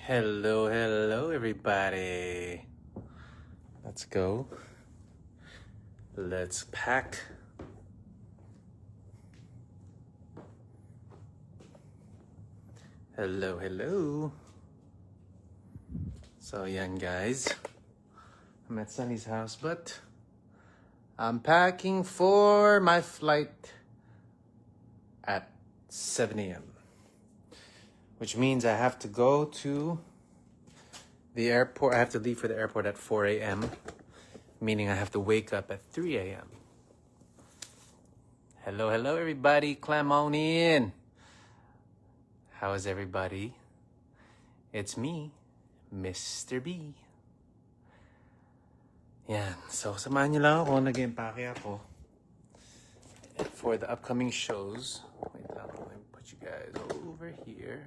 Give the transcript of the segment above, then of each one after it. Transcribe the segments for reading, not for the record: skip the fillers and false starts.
Hello, hello, everybody. Let's go. Let's pack. Hello, hello. So, yan, guys. I'm at Sunny's house, but I'm packing for my flight at 7 a.m., which means I have to go to the airport. I have to leave for the airport at 4 a.m., meaning I have to wake up at 3 a.m. Hello, hello, everybody. Climb on in. How is everybody? It's me, Mr. B. Yan. So, samahan niyo lang ako. Nag-empake ako for the upcoming shows. Wait lang. Let me put you guys over here.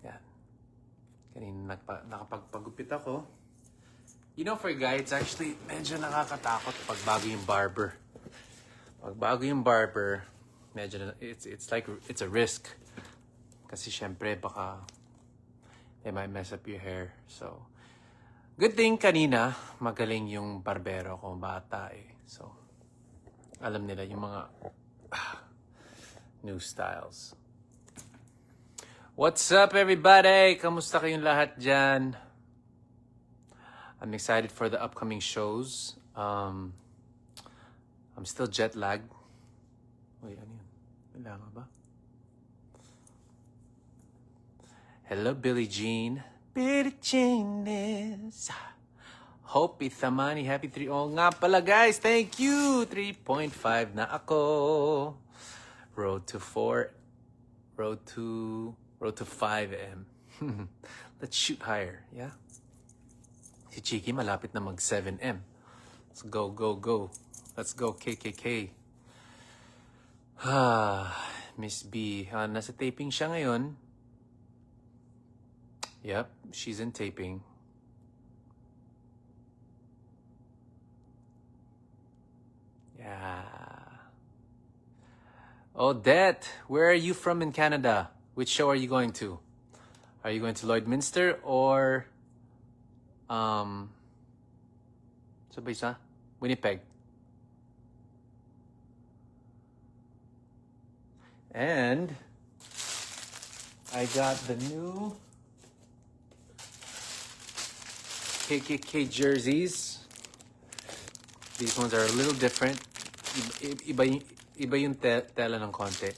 Yan. Kanina nakapagpagupit ako. You know, for a guy, it's actually medyo nakakatakot pag bago yung barber. Pag bago yung barber, medyo it's like it's a risk. Kasi syempre baka they might mess up your hair. So, good thing kanina magaling yung barbero ko, bata eh. So, alam nila yung mga new styles. What's up, everybody? Kamusta kayong lahat dyan? I'm excited for the upcoming shows. I'm still jet lagged. Wait, ano yun? Kailangan ba? Hello, Billie Jean. Billie Jean is... Hope Ithamani, happy 3. Oh nga pala, guys. Thank you. 3.5 na ako. Road to 4. Road to 5 M. Let's shoot higher, yeah? Si Chiki malapit na mag 7 M. Let's go, go, go. Let's go, KKK. Miss B. Nasa taping siya ngayon. Yep, she's in taping. Yeah. Odette, where are you from in Canada? Which show are you going to? Are you going to Lloydminster or sabay sa Winnipeg? And I got the new KKK jerseys. These ones are a little different. Iba yung tela ng konti.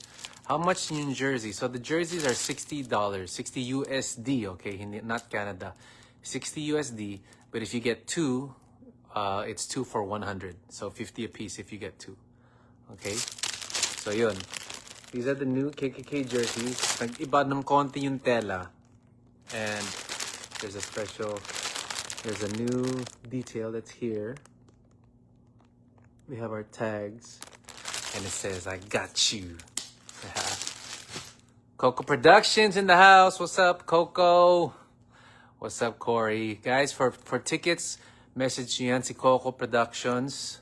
How much yung jersey? So the jerseys are $60, 60 USD, okay? Not Canada. 60 USD, but if you get two, it's 2 for 100. So 50 a piece if you get two. Okay? So yun. These are the new KKK jerseys. Nag-iba ng konti yung tela. And there's a new detail that's here. We have our tags. And it says, I got you. Coco Productions in the house. What's up, Coco? What's up, Corey? Guys, for tickets, message yan si Coco Productions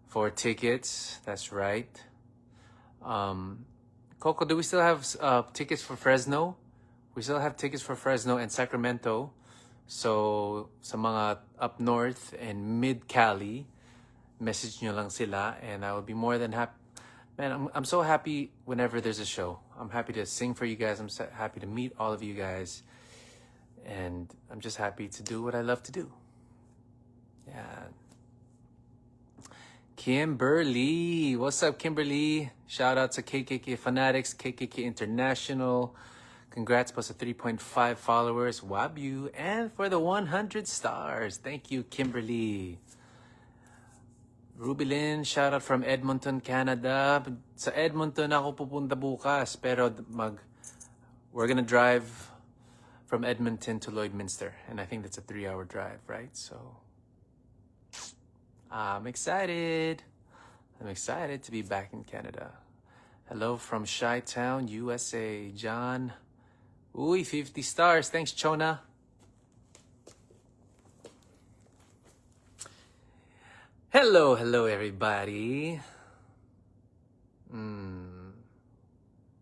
for tickets. That's right. Coco, do we still have tickets for Fresno? We still have tickets for Fresno and Sacramento. So, sa mga up north and mid-Cali, message nyo lang sila and I will be more than happy. Man, I'm so happy whenever there's a show. I'm happy to sing for you guys. I'm so happy to meet all of you guys. And I'm just happy to do what I love to do. Yeah. Kimberly. What's up, Kimberly? Shout out to KKK Fanatics, KKK International. Congrats po sa 3.5 followers. Wabu. And for the 100 stars. Thank you, Kimberly. Ruby Lynn, shout out from Edmonton, Canada. Sa Edmonton ako pupunta bukas, pero we're gonna drive from Edmonton to Lloydminster, and I think that's a 3-hour drive, right? So I'm excited. I'm excited to be back in Canada. Hello from Chi-Town, USA. John. Uy, 50 stars. Thanks, Chona. Hello, everybody.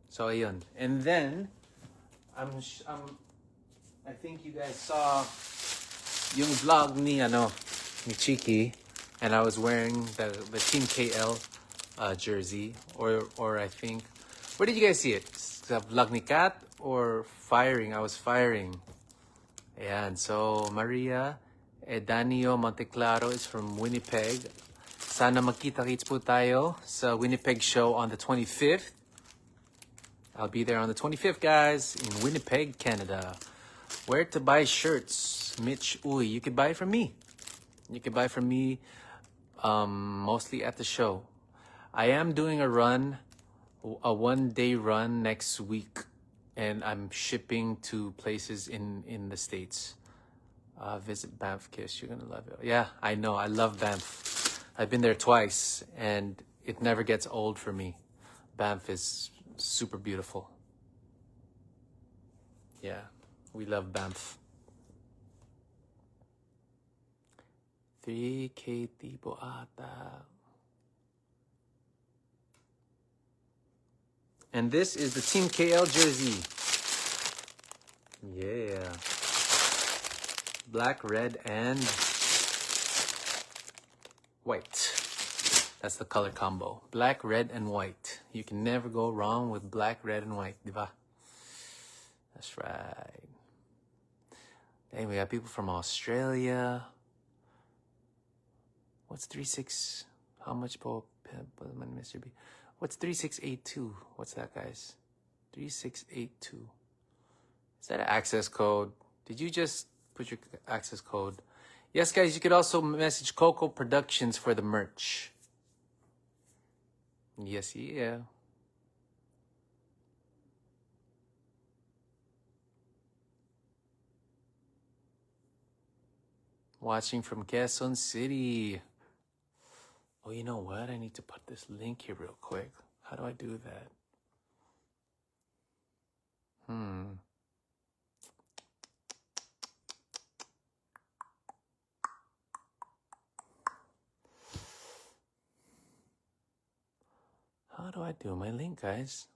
So, ayun. And then, I think you guys saw yung vlog ni Chiki, and I was wearing the Team KL jersey, or I think, where did you guys see it? Sa vlog ni Kat or firing? I was firing. Ayan, so Maria Edanio Monteclaro is from Winnipeg. Sana magkita-kits po tayo sa Winnipeg show on the 25th. I'll be there on the 25th, guys, in Winnipeg, Canada. Where to buy shirts? Mitch Uy, you could buy from me. You could buy from me mostly at the show. I am doing a run, a one-day run next week, and I'm shipping to places in the States. Visit Banff Kiss, you're gonna love it. Yeah, I know, I love Banff. I've been there twice, and it never gets old for me. Banff is super beautiful. Yeah, we love Banff. 3K tipo ata. And this is the Team KL jersey. Yeah. Black, red, and white. That's the color combo. Black, red, and white. You can never go wrong with black, red, and white, diba? That's right. Then we got people from Australia. What's 36? How much po, Mr. B? What's 3682? What's that, guys? 3682. Is that an access code? Did you just put your access code? Yes, guys, you could also message Coco Productions for the merch. Yes, yeah. Watching from Quezon City. Oh, you know what? I need to put this link here real quick. How do I do that? How do I do my link, guys?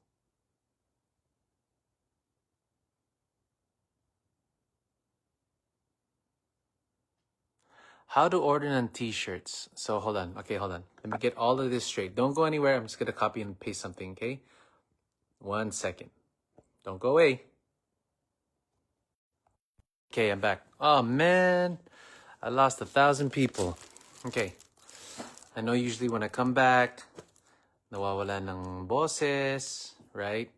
How to order on t-shirts. So hold on. Okay, hold on. Let me get all of this straight. Don't go anywhere. I'm just going to copy and paste something, okay? 1 second. Don't go away. Okay, I'm back. Oh, man. I lost 1,000 people. Okay. I know usually when I come back, nawawala ng boses, right?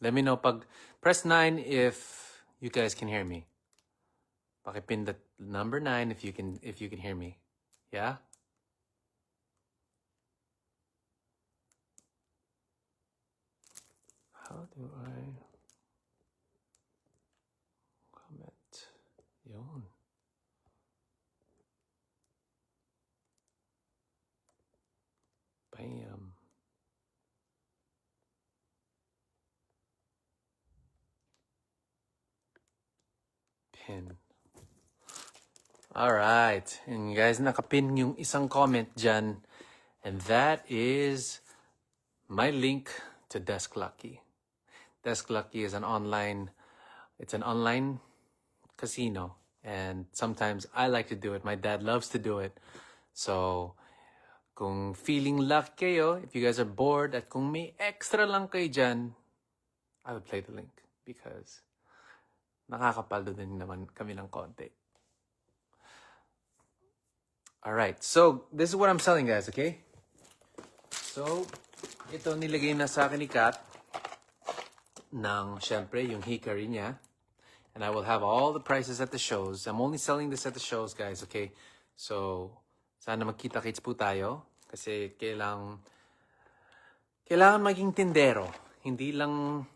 Let me know pag press 9 if you guys can hear me. Pakipin the number 9 if you can hear me. Yeah? How do I comment? Yun. Bam. Pin. Alright. And guys, nakapin yung isang comment dyan. And that is my link to Desk Lucky. Desk Lucky is an online casino. And sometimes I like to do it. My dad loves to do it. So, kung feeling lucky kayo, if you guys are bored, at kung may extra lang kayo dyan, I would play the link. Because nakakapaldo din naman kami ng konti. Alright, so this is what I'm selling, guys, okay? So, ito nilagay na sa akin ni Kat ng, syempre, yung hickory niya. And I will have all the prices at the shows. I'm only selling this at the shows, guys, okay? So, sana magkita-kits po tayo. Kasi kailangan maging tindero. Hindi lang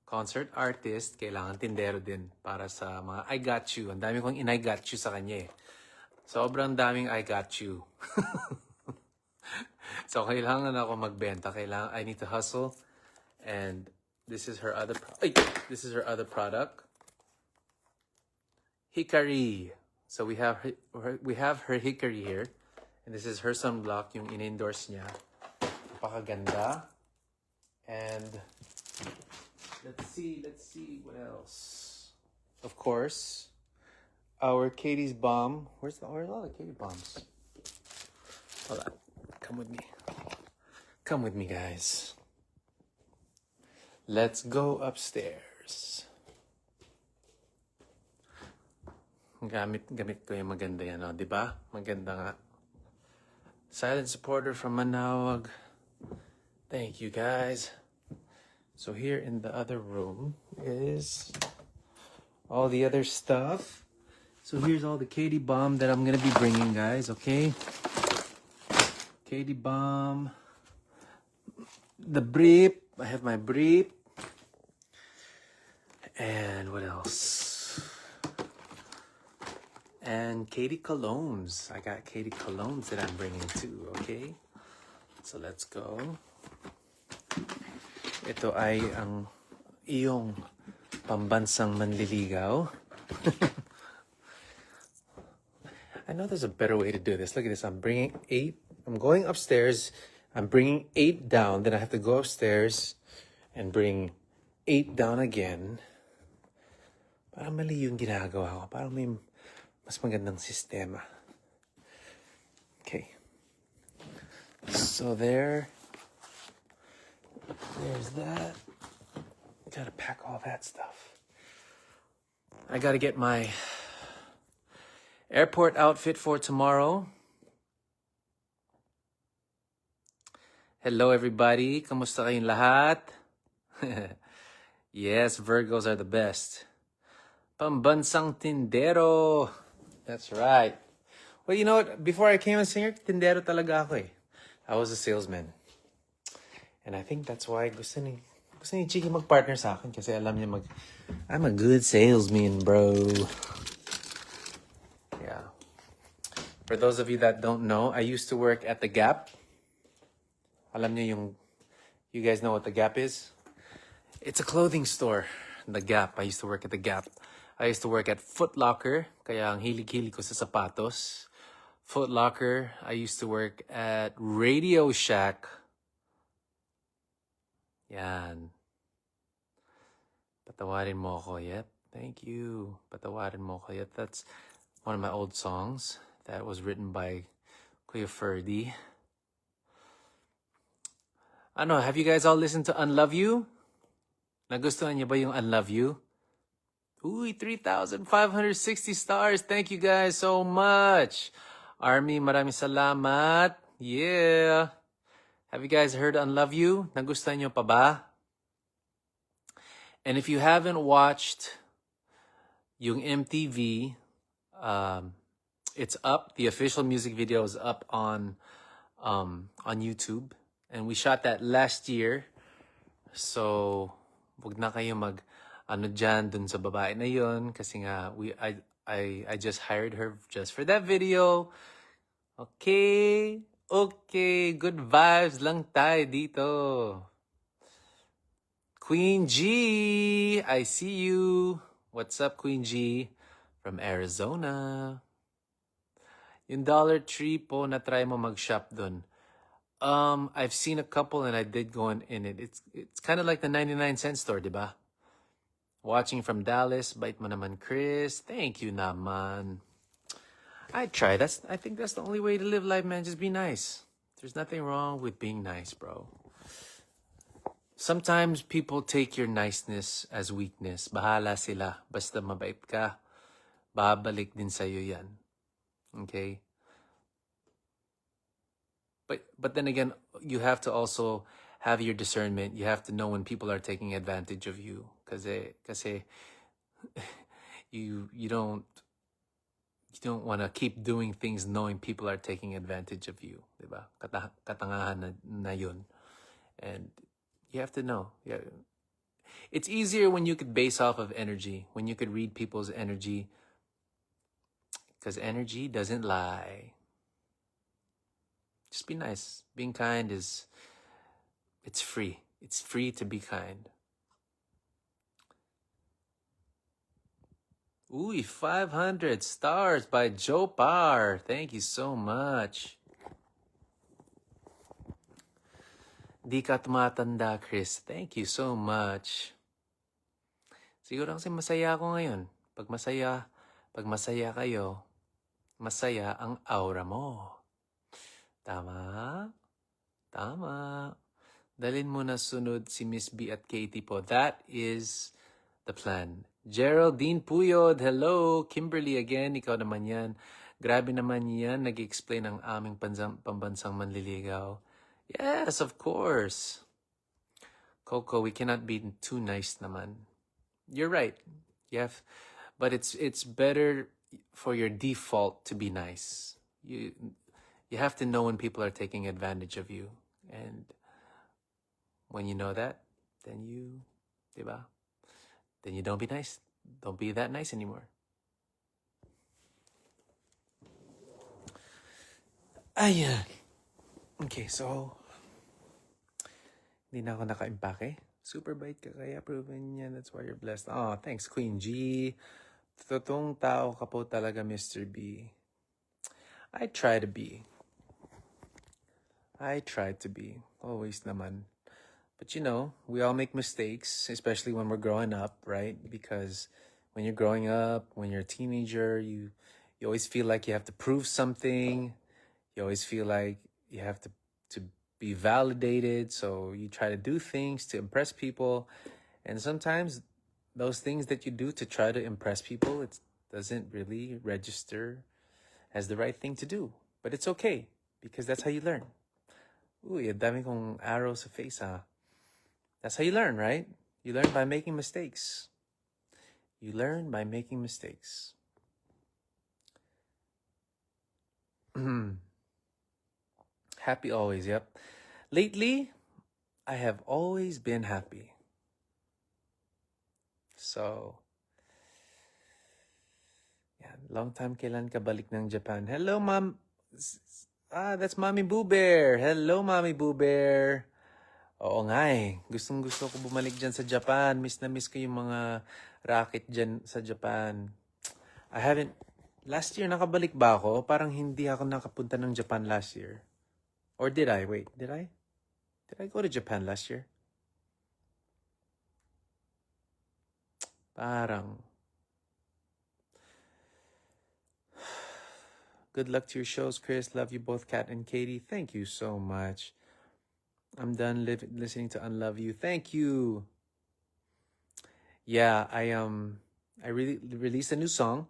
concert artist, kailangan tindero din para sa mga I got you. Ang dami kong in-I got you sa kanya eh. Sobrang daming I got you. So, kailangan ako magbenta. I need to hustle. And this is her other product. Hickory. So, we have her hickory here. And this is her sunblock, yung in-endorse niya. Napakaganda. And let's see what else. Of course, our Katie's bomb. Where's all the Katie bombs? Hold on. Come with me. Come with me, guys. Let's go upstairs. Gamit ko yung maganda yan, oh, di ba? Maganda nga. Silent supporter from Manawag. Thank you, guys. So here in the other room is all the other stuff. So here's all the Katie bomb that I'm gonna be bringing, guys, okay? Katie bomb. The brief. I have my brief. And what else? And Katie colognes. I got Katie colognes that I'm bringing too, okay? So let's go. Ito ay ang iyong pambansang manliligaw. I know there's a better way to do this. Look at this. I'm bringing 8. I'm going upstairs. I'm bringing 8 down. Then I have to go upstairs and bring 8 down again. Parang mali yung ginagawa ko. Parang may mas magandang sistema. Okay. So there's that. Gotta pack all that stuff. I gotta get my airport outfit for tomorrow. Hello everybody. Kamusta kayong lahat? Yes, Virgos are the best. Pambansang tindero. That's right. Well, you know what? Before I came a singer, tindero talaga ako eh. I was a salesman. And I think that's why gusto ni Chiki mag-partner sa akin kasi alam niya I'm a good salesman, bro. Yeah. For those of you that don't know, I used to work at the Gap. Alam niyo you guys know what the Gap is? It's a clothing store. The Gap. I used to work at the Gap. I used to work at Foot Locker, kaya ang hilig-hilig ko sa sapatos. Foot Locker. I used to work at Radio Shack. Yan. Patawarin mo ako, yep. Thank you. Patawarin mo ako, yep. That's one of my old songs that was written by Kuya Ferdy. Ano, have you guys all listened to Unlove You? Nagustuhan niyo ba yung Unlove You? Uy, 3,560 stars. Thank you guys so much. Army, maraming salamat. Yeah. Have you guys heard Unlove You? Nagustuhan niyo pa ba? And if you haven't watched yung MTV, it's up. The official music video is up on YouTube. And we shot that last year. So, wag na kayo dyan dun sa babae na yun kasi nga I just hired her just for that video. Okay, good vibes lang tayo dito. Queen G, I see you. What's up, Queen G? From Arizona. Yung Dollar Tree po, na-try mo mag-shop dun. I've seen a couple and I did go in it. It's kind of like the 99-cent store, diba? Watching from Dallas, bait mo naman, Chris. Thank you naman. I try. I think that's the only way to live life, man. Just be nice. There's nothing wrong with being nice, bro. Sometimes people take your niceness as weakness. Bahala sila. Basta mabait ka, babalik din sa'yo yan. Okay? But then again, you have to also have your discernment. You have to know when people are taking advantage of you. Kasi you don't want to keep doing things knowing people are taking advantage of you, diba? Katangahan na yun. And you have to know. Yeah. It's easier when you could base off of energy, when you could read people's energy, because energy doesn't lie. Just be nice. Being kind it's free. It's free to be kind. Ooh, 500 stars by Joe Parr. Thank you so much. Di ka tumatanda, Chris. Thank you so much. Siguro kasi masaya ako ngayon. Pag masaya kayo, masaya ang aura mo. Tama? Tama. Dalin mo na sunod si Miss B at Katie po. That is the plan. Geraldine Puyod, hello. Kimberly again, ikaw naman yan. Grabe naman yan, nag-explain ang aming pambansang manliligaw. Yes, of course. Coco, we cannot be too nice naman. You're right. But it's better for your default to be nice. You have to know when people are taking advantage of you. And when you know that, then diba? Then you don't be nice. Don't be that nice anymore. Ayan. Okay, so hindi na ako naka-impake. Super bite ka kaya proven yan. That's why you're blessed. Oh, thanks Queen G. Totoong tao ka po talaga, Mr. B. I try to be. Always naman. But we all make mistakes, especially when we're growing up, right? Because when you're growing up, when you're a teenager, you always feel like you have to prove something. You always feel like you have to be validated. So you try to do things to impress people. And sometimes those things that you do to try to impress people, it doesn't really register as the right thing to do. But it's okay, because that's how you learn. Uy, dami kong arrow sa face, ha? That's how you learn, right? You learn by making mistakes. Happy always, yep. Lately, I have always been happy. So, yeah, long time kailan ka balik ng Japan? Hello, Mom. That's Mommy Boo Bear. Hello, Mommy Boo Bear. Oo nga eh. Gustong-gusto ko bumalik dyan sa Japan. Miss na miss ko yung mga racket dyan sa Japan. Last year nakabalik ba ako? Parang hindi ako nakapunta ng Japan last year. Or did I? Wait, did I? Did I go to Japan last year? Parang. Good luck to your shows, Chris. Love you both, Kat and Katie. Thank you so much. I'm done listening to Unlove You. Thank you. Yeah, I really released a new song.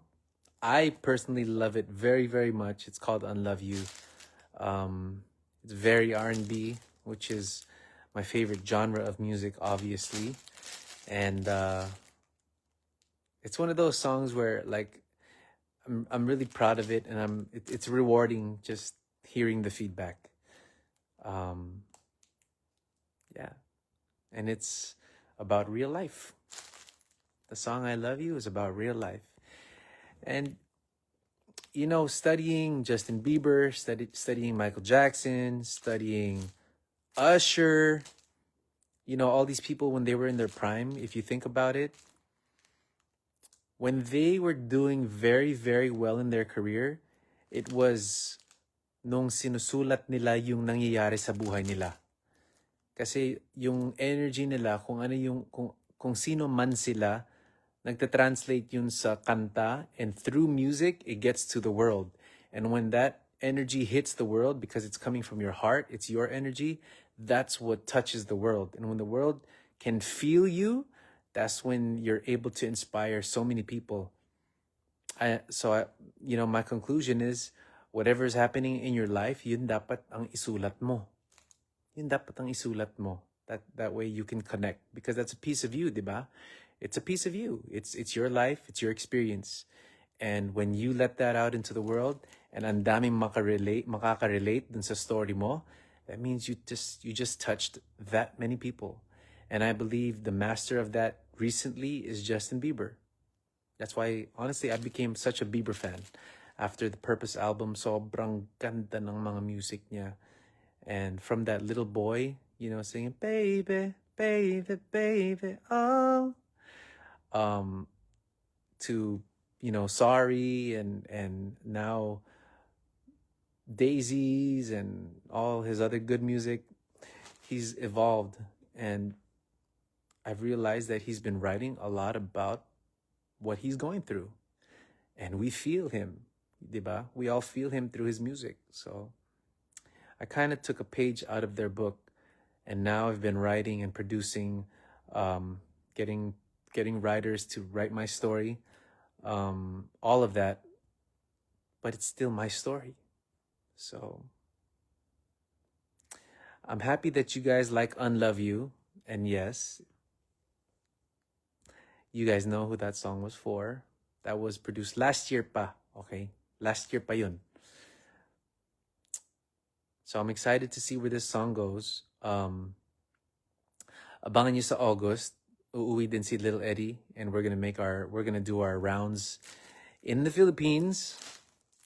I personally love it very, very much. It's called Unlove You. It's very R&B, which is my favorite genre of music, obviously. And it's one of those songs where, like, I'm really proud of it, and it's rewarding just hearing the feedback. Yeah, and it's about real life. The song I Love You is about real life. And studying Justin Bieber, studying Michael Jackson, studying Usher, all these people when they were in their prime, if you think about it, when they were doing very, very well in their career, it was nung sinusulat nila yung nangyayari sa buhay nila. Kasi yung energy nila, kung sino man sila, nagtatranslate yun sa kanta, and through music, it gets to the world. And when that energy hits the world, because it's coming from your heart, it's your energy, that's what touches the world. And when the world can feel you, that's when you're able to inspire so many people. My conclusion is, whatever is happening in your life, yun dapat ang isulat mo. That way you can connect, because that's a piece of you, diba? It's a piece of you. It's your life, it's your experience. And when you let that out into the world, and ang daming makaka-relate dun sa story mo, that means you just touched that many people. And I believe the master of that recently is Justin Bieber. That's why, honestly, I became such a Bieber fan. After the Purpose album, sobrang ganda ng mga music niya. And from that little boy, singing, baby, baby, baby, oh. To, Sorry, and now Daisies and all his other good music. he's evolved, and I've realized that he's been writing a lot about what he's going through, and we feel him, diba? We all feel him through his music. So I kind of took a page out of their book, and now I've been writing and producing, getting writers to write my story, all of that, but it's still my story. So I'm happy that you guys like Unlove You, and yes, you guys know who that song was for. That was produced last year pa, okay? Last year pa yun. So I'm excited to see where this song goes. Abangan nyo sa August, uuwi din si Little Eddie, and we're gonna do our rounds in the Philippines.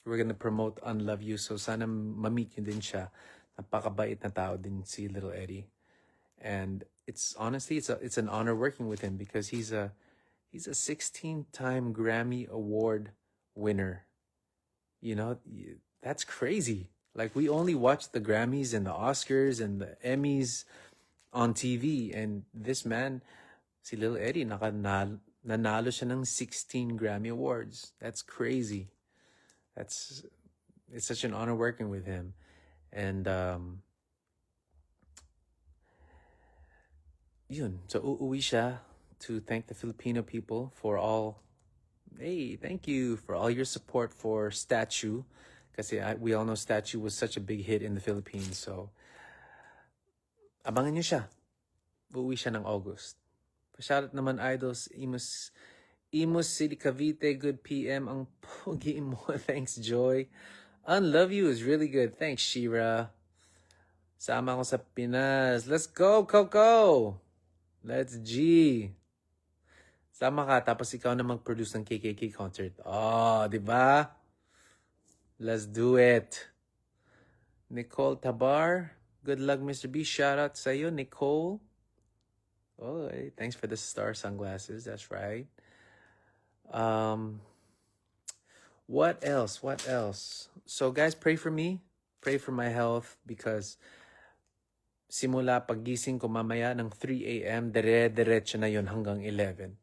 We're gonna promote Unlove You, so sana ma-meet nyo din siya. Napakabait na tao din si Little Eddie. And it's honestly, it's an honor working with him because he's a 16-time Grammy Award winner. You know, that's crazy. Like, we only watch the Grammys and the Oscars and the Emmys on TV, and this man, si Lil Eddie, nanalo siya ng 16 Grammy Awards. That's crazy. It's such an honor working with him. And yun, so uuwi siya to thank the Filipino people for all, thank you for all your support for Statue. Kasi we all know Statue was such a big hit in the Philippines. So, abangan niyo siya. Uuwi siya ng August. Shoutout naman, idols. Imus City, Cavite. Good PM ang pogi mo. Thanks, Joy. Unlove You is really good. Thanks, Shira. Sama ko sa Pinas. Let's go, Coco! Let's G. Sama ka, tapos ikaw na mag-produce ng KKK concert. Oh, di ba? Let's do it. Nicole Tabar. Good luck, Mr. B. Shout out sa iyo, Nicole. Oh, hey, thanks for the star sunglasses. That's right. What else? So, guys, pray for me. Pray for my health because simula paggising ko mamaya ng 3 a.m., dire-diretso na yon hanggang 11.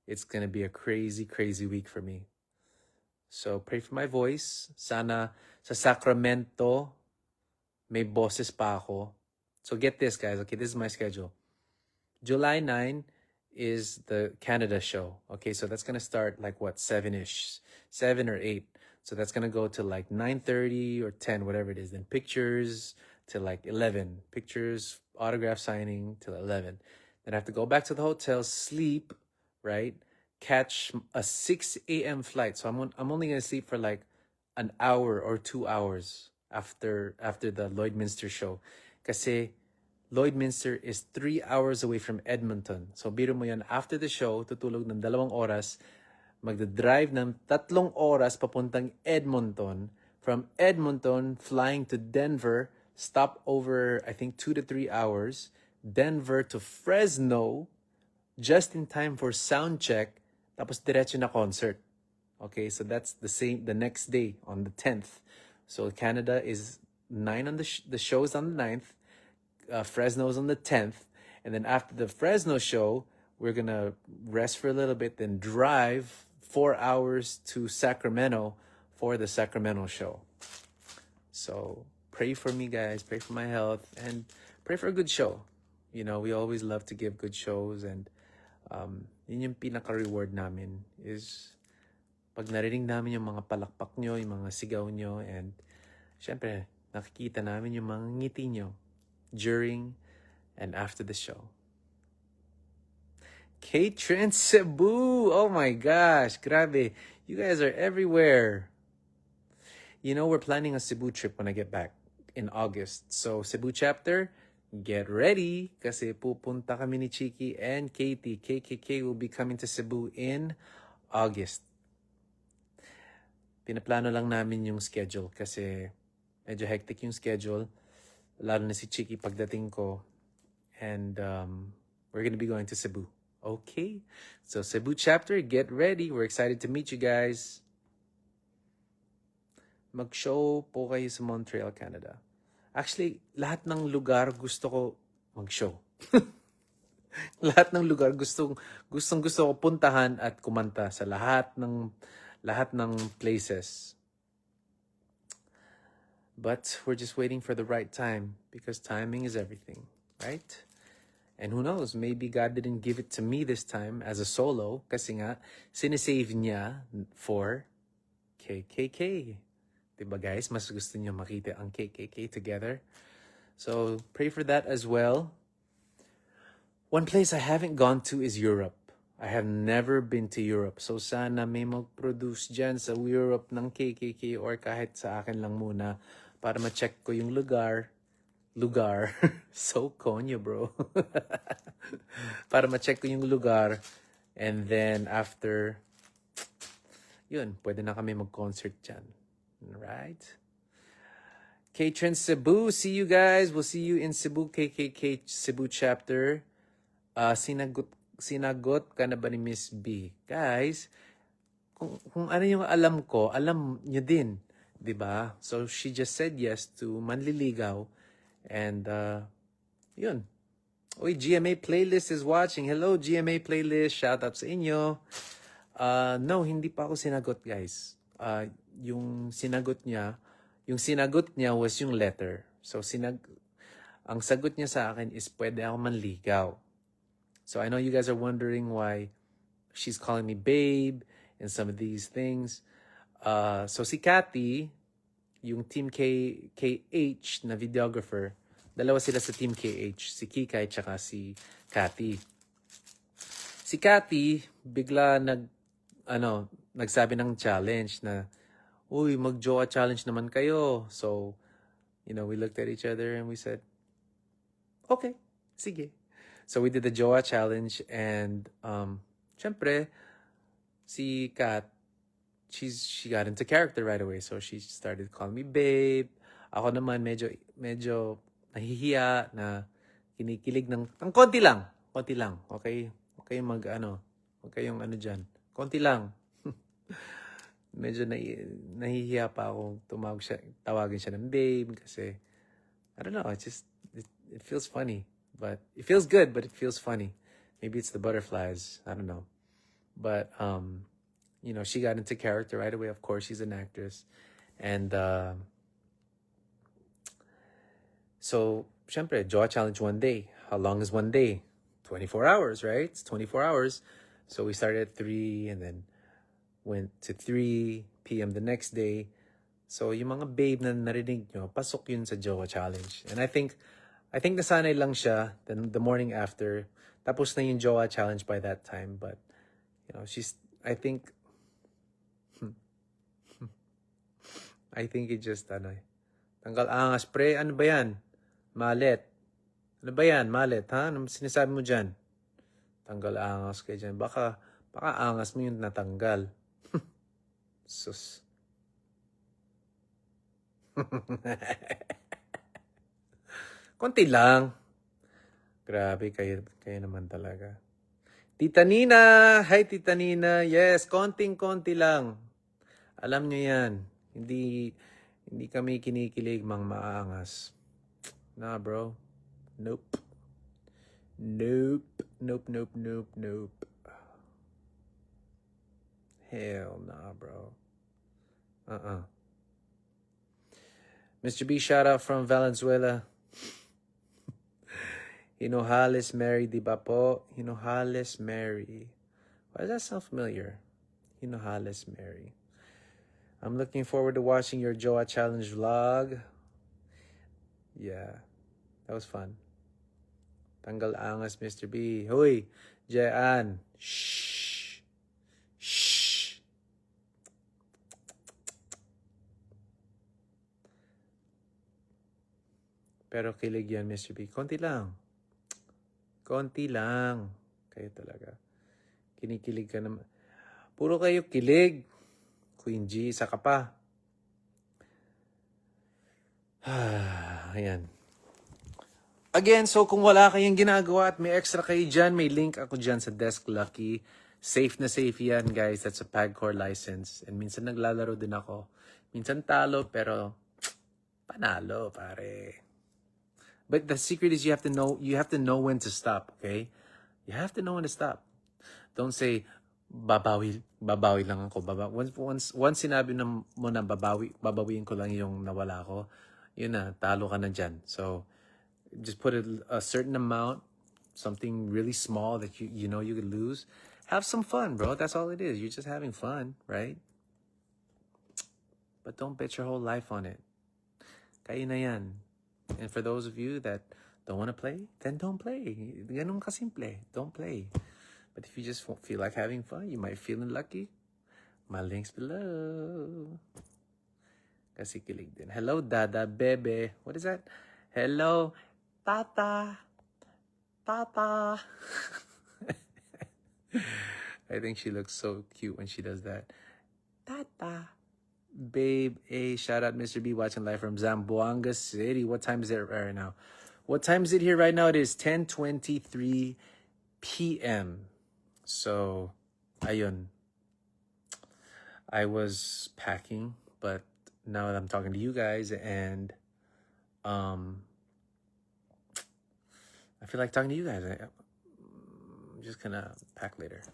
It's gonna be a crazy, crazy week for me. So, pray for my voice. Sana sa Sacramento, may boses pa ako. So, get this, guys. Okay, this is my schedule. July 9 is the Canada show. Okay, so that's gonna start like what, 7-ish, 7 or 8. So that's gonna go to like 9:30 or 10, whatever it is. Then pictures till like 11. Pictures, autograph signing till 11. Then I have to go back to the hotel, sleep, right? Catch a 6 a.m. flight. So I'm only gonna sleep for like an hour or 2 hours after the Lloydminster show. Kasi Lloydminster is 3 hours away from Edmonton. So biro mo yan, after the show, tutulog ng 2 oras, magdadrive ng 3 oras papuntang Edmonton. From Edmonton, flying to Denver, stop over, I think, 2 to 3 hours. Denver to Fresno, just in time for sound check, tapos diretso na concert. Okay, so that's the next day on the 10th. So Canada is 9 on the show is on the 9th. Fresno's on the 10th. And then after the Fresno show, we're gonna rest for a little bit, then drive 4 hours to Sacramento for the Sacramento show. So pray for me, guys. Pray for my health and pray for a good show. You know, we always love to give good shows, and yun yung pinaka-reward namin is pag narinig namin yung mga palakpak nyo, yung mga sigaw nyo, and syempre, nakikita namin yung mga ngiti nyo during and after the show. K-Trend Cebu! Oh my gosh, grabe. You guys are everywhere. You know, we're planning a Cebu trip when I get back in August. So, Cebu chapter, get ready kasi pupunta kami ni Chiki and Katie. KKK will be coming to Cebu in August. Pinaplano lang namin yung schedule kasi medyo hectic yung schedule. Lalo na si Chiki pagdating ko. And we're gonna be going to Cebu. Okay? So Cebu chapter, get ready. We're excited to meet you guys. Mag-show po kayo sa Montreal, Canada. Actually, lahat ng lugar gusto ko mag-show. Lahat ng lugar gustong gusto ko puntahan at kumanta sa lahat ng places. But we're just waiting for the right time because timing is everything, right? And who knows, maybe God didn't give it to me this time as a solo kasi nga sinisave niya for KKK. Diba guys, mas gusto niyo makita ang KKK together. So pray for that as well. One place I haven't gone to is Europe. I have never been to Europe. So sana may mag-produce dyan sa Europe ng KKK or kahit sa akin lang muna para ma-check ko yung lugar. So konyo, bro. Para ma-check ko yung lugar. And then after, yun, pwede na kami mag-concert dyan. Right? K-Trend Cebu, see you guys. We'll see you in Cebu, KKK Cebu chapter. Sinagot ka na ba ni Miss B? Guys, kung ano yung alam ko, alam nyo din. Diba? So, she just said yes to Manliligaw. And, yun. Uy, GMA Playlist is watching. Hello, GMA Playlist. Shout out sa inyo. No, hindi pa ako sinagot, guys. Yung sinagot niya was yung letter. So, ang sagot niya sa akin is pwede ako manligaw. So, I know you guys are wondering why she's calling me babe and some of these things. So si Cathy, yung Team KH na videographer, dalawa sila sa Team KH, si Kikay tsaka si Cathy. Si Cathy, bigla nagsabi ng challenge na, uy, mag-jowa challenge naman kayo. So, we looked at each other and we said, okay, sige. So we did the jowa challenge and, syempre, si Kat, she got into character right away. So she started calling me babe. Ako naman medyo nahihiya na kinikilig ng konti lang. Okay? Okay huwag kayong diyan. Konti lang. Medyo nahihiya pa ako tawagin siya ng babe kasi I don't know, it feels funny. But it feels good, but it feels funny. Maybe it's the butterflies. I don't know. But she got into character right away. Of course, she's an actress. And so, syempre, Jaw Challenge one day. How long is one day? 24 hours, right? It's 24 hours. So we started at 3 and then went to 3 p.m. the next day. So yung mga babe na narinig nyo, pasok yun sa Jaw Challenge. And I think nasanay lang siya the morning after. Tapos na yung Jaw Challenge by that time. But, I think it just, tanggal angas, pre. Ano ba yan? Malet. Ano ba yan? Malet, ha? Ano sinasabi mo dyan? Tanggal angas kayo dyan. Baka angas mo yung natanggal. Sus. Konti lang. Grabe, kayo naman talaga. Tita Nina! Hi, Tita Nina! Yes, konting-konti lang. Alam nyo yan. Hindi kami kinikilig mang maangas. Nah, bro. Nope. Hell nah, bro. Mr. B, shout out from Valenzuela. Hinojales Mary, di ba po? Hinojales Mary. Why does that sound familiar? Hinojales Mary. I'm looking forward to watching your Joa Challenge vlog. Yeah, that was fun. Tanggal angas, Mr. B. Hoy, Jean. Shh. Shh. Pero kilig yan, Mr. B. Konti lang. Kayo talaga. Kinikilig ka naman. Puro kayo kilig. Queen G, isa ka pa. Ayan. Again, so kung wala kayong ginagawa at may extra kayo dyan, may link ako dyan sa Desk Lucky. Safe na safe yan, guys. That's a PAGCOR license. And minsan naglalaro din ako. Minsan talo, pero panalo, pare. But the secret is you have to know when to stop, okay? You have to know when to stop. Don't say, babawi lang ako. Once sinabi mo na babawiin ko lang yung nawala ko, yun na, talo ka na dyan. So, just put a certain amount, something really small that you know you could lose. Have some fun, bro. That's all it is. You're just having fun, right? But don't bet your whole life on it. Kaya na yan. And for those of you that don't want to play, then don't play. Ganun kasimple. Don't play. But if you just feel like having fun, you might feel lucky. My link's below. Kasi kilig din. Hello, Dada Bebe. What is that? Hello, Tata. Tata. I think she looks so cute when she does that. Tata. Babe, a shout out Mr. B watching live from Zamboanga City. What time is it right now? What time is it here right now? It is 10:23 p.m. So, ayun. I was packing, but now that I'm talking to you guys and I feel like talking to you guys. I'm just gonna pack later.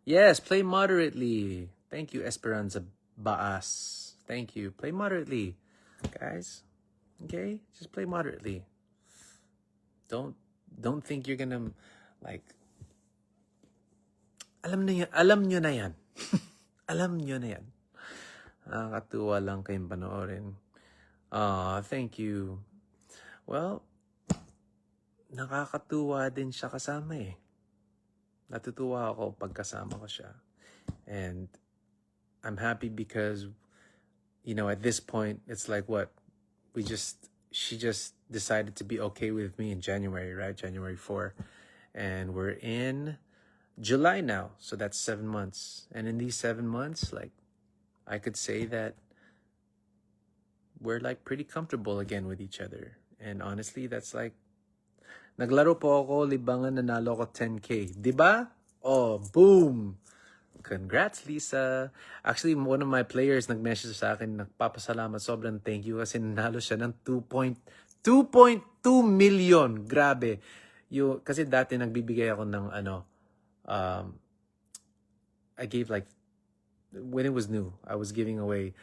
Yes, play moderately. Thank you, Esperanza Baas. Thank you. Play moderately, guys. Okay? Just play moderately. Don't think you're gonna, like, alam nyo na yan. Alam nyo na yan. Nakakatuwa lang kayong panoorin. Thank you. Well, nakakatuwa din siya kasama eh. Natutuwa ako pag kasama ko siya. And I'm happy because, you know, at this point, it's like what? She just decided to be okay with me in January, right? January 4. And we're in July now. So that's 7 months. And in these 7 months, like, I could say that we're like pretty comfortable again with each other. And honestly, that's like, naglaro po ako, libangan, nanalo ko 10K. Diba? Oh, boom! Congrats, Lisa. Actually, one of my players nag-message sa akin, nagpapasalamat, sobrang thank you kasi nanalo siya ng 2.2 million. Grabe. Kasi dati nagbibigay ako ng I gave like, when it was new, I was giving away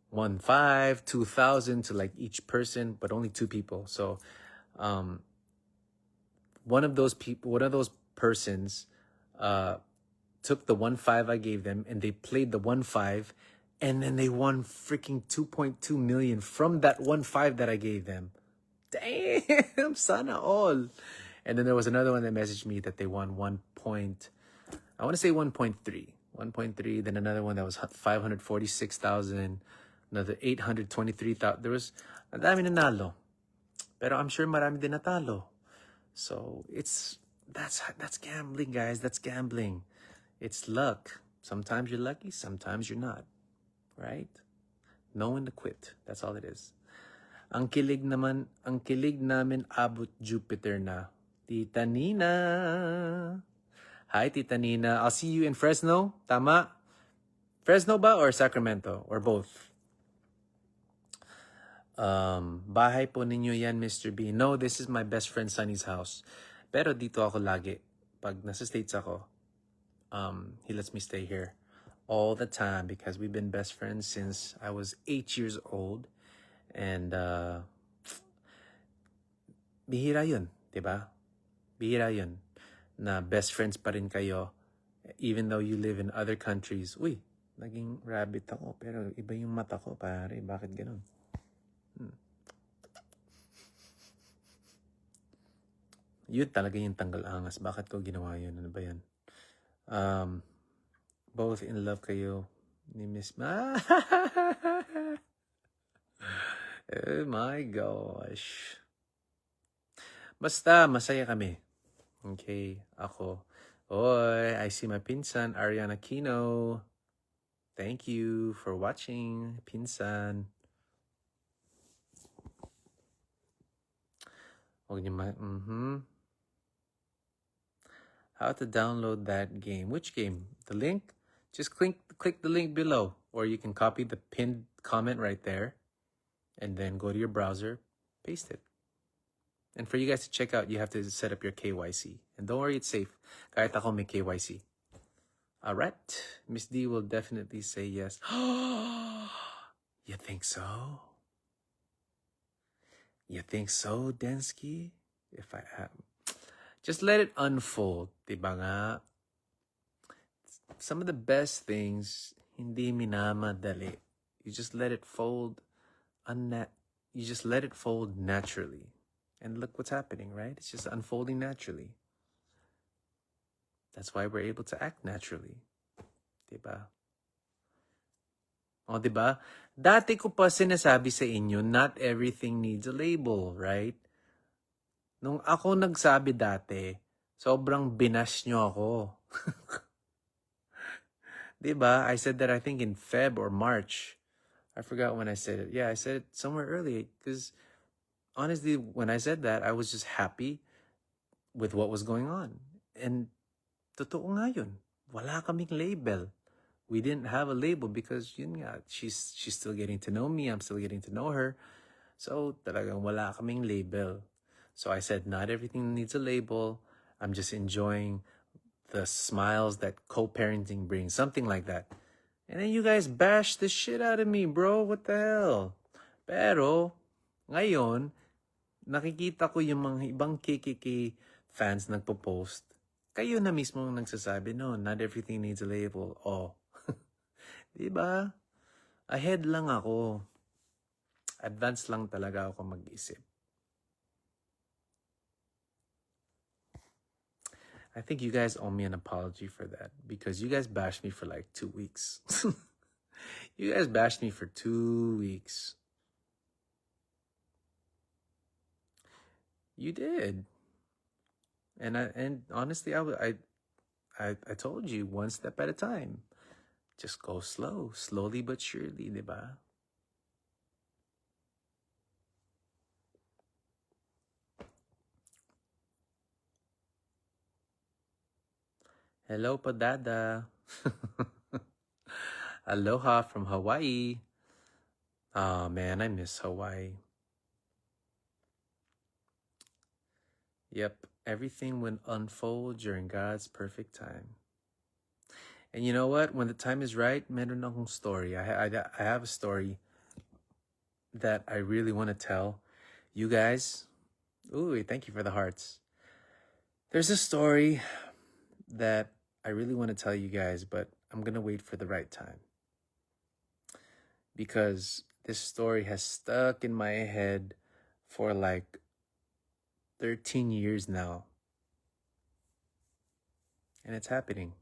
1,500, 2,000 to like each person, but only 2 people. So, one of those persons took the 1,500 I gave them and they played the 1,500 and then they won freaking 2.2 million from that 1,500 that I gave them. Damn, sana all. And then there was another one that messaged me that they won 1.3. Then another one that was 546,000, another 823,000. There was ang dami nanalo. Pero I'm sure marami din natalo. So that's gambling, guys. That's gambling. It's luck. Sometimes you're lucky, sometimes you're not. Right? Know when to quit. That's all it is. Ang kilig namin abot Jupiter na. Tita Nina. Hi, Tita Nina. I'll see you in Fresno. Tama? Fresno ba or Sacramento? Or both? Bahay po ninyo yan, Mr. B. No, this is my best friend Sunny's house. Pero dito ako lagi. Pag nasa States ako, he lets me stay here all the time because we've been best friends since I was 8 years old. And bihira yun, diba? Bihira yun na best friends pa rin kayo even though you live in other countries. Uy, naging rabbit ako pero iba yung mata ko, pare. Bakit ganun? Yun talaga yung tanggal angas. Bakit ko ginawa yun? Ano ba yan? Both in love kayo ni Miss Ma. Oh my gosh. Basta, masaya kami. Okay, ako. Oy, I see my pinsan, Ariana Kino. Thank you for watching, pinsan. How to download that game? Which game? The link? Just click the link below, or you can copy the pinned comment right there, and then go to your browser, paste it. And for you guys to check out, you have to set up your KYC. And don't worry, it's safe. Kahit ako may KYC. Alright. Miss D will definitely say yes. You think so? You think so, Densky? If I am. Just let it unfold. Diba nga? Some of the best things, hindi minamadali. You just let it fold. You just let it fold naturally. And look what's happening, right? It's just unfolding naturally. That's why we're able to act naturally. Diba? O, diba? Dati ko pa sinasabi sa inyo, not everything needs a label, right? Nung ako nagsabi dati, sobrang binash nyo ako. Diba? I said that I think in Feb or March. I forgot when I said it. Yeah, I said it somewhere early. Because honestly, when I said that, I was just happy with what was going on. And totoo nga yun. Wala kaming label. We didn't have a label because yun nga, she's still getting to know me. I'm still getting to know her. So talagang wala kaming label. So I said, not everything needs a label. I'm just enjoying the smiles that co-parenting brings. Something like that. And then you guys bash the shit out of me, bro. What the hell? Pero, ngayon, nakikita ko yung mga ibang KKK fans nagpo-post. Kayo na mismo nagsasabi, no, not everything needs a label. Oh. Diba? Ahead lang ako. Advance lang talaga ako mag-isip. I think you guys owe me an apology for that because you guys bashed me for like 2 weeks. You guys bashed me for 2 weeks. You did. And honestly, I told you one step at a time. Just go slow, slowly but surely, diba? Hello, Padada. Aloha from Hawaii. Oh man, I miss Hawaii. Yep, everything will unfold during God's perfect time. And you know what? When the time is right, meron akong story. I have a story that I really want to tell you guys. Ooh, thank you for the hearts. There's a story that I really want to tell you guys, but I'm going to wait for the right time. Because this story has stuck in my head for like 13 years now. And it's happening.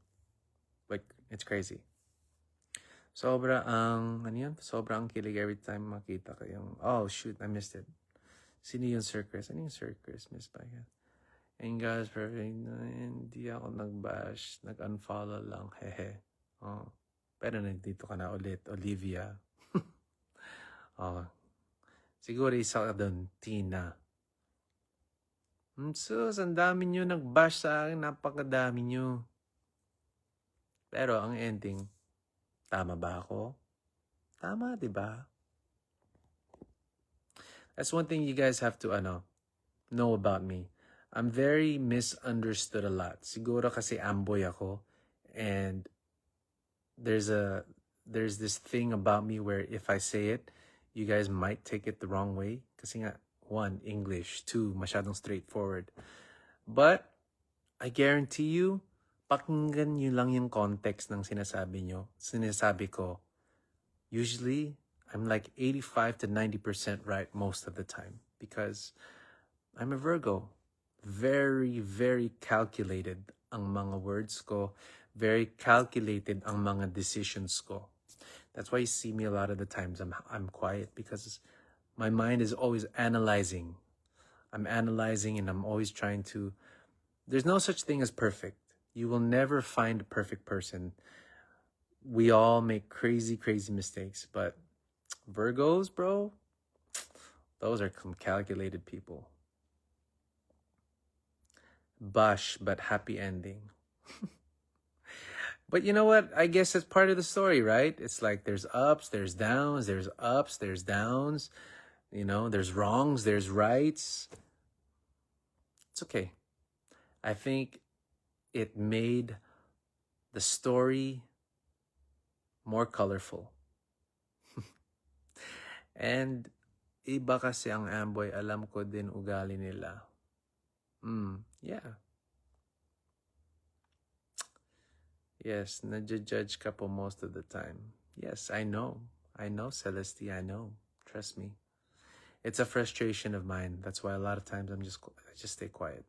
Like, it's crazy. Sobra ang, ano yun? Sobra ang kilig every time makita ko yung, oh shoot, I missed it. Sino yung circus? Ano yung circus, Miss Bagan? And guys, perfect. Hindi ako nag-bash. Nag-unfollow lang. Hehe. Oh. Pero nandito ka na ulit, Olivia. Oh. Siguro isa ka doon, Tina. Sus, ang dami nyo nag-bash sa akin. Napakadami nyo. Pero ang ending, tama ba ako? Tama, di ba? That's one thing you guys have to know about me. I'm very misunderstood a lot. Siguro kasi amboy ako. And there's this thing about me where if I say it, you guys might take it the wrong way. Kasi nga, 1, English. 2, masyadong straightforward. But, I guarantee you, pakinggan nyo lang yung context ng sinasabi ko. Usually, I'm like 85 to 90% right most of the time. Because I'm a Virgo. Very, very calculated ang mga words ko. Very calculated ang mga decisions ko. That's why you see me a lot of the times I'm quiet because my mind is always analyzing. I'm analyzing and I'm always trying to. There's no such thing as perfect. You will never find a perfect person. We all make crazy, crazy mistakes, but Virgos, bro, those are some calculated people. Bush, but happy ending. But you know what? I guess that's part of the story, right? It's like there's ups, there's downs, there's ups, there's downs. You know, there's wrongs, there's rights. It's okay. I think it made the story more colorful. And iba kasi ang Amboy, alam ko din ugali nila. Yeah. Yes, nadja-judge ka po most of the time. Yes, I know. I know, Celeste, I know. Trust me. It's a frustration of mine. That's why a lot of times I just stay quiet.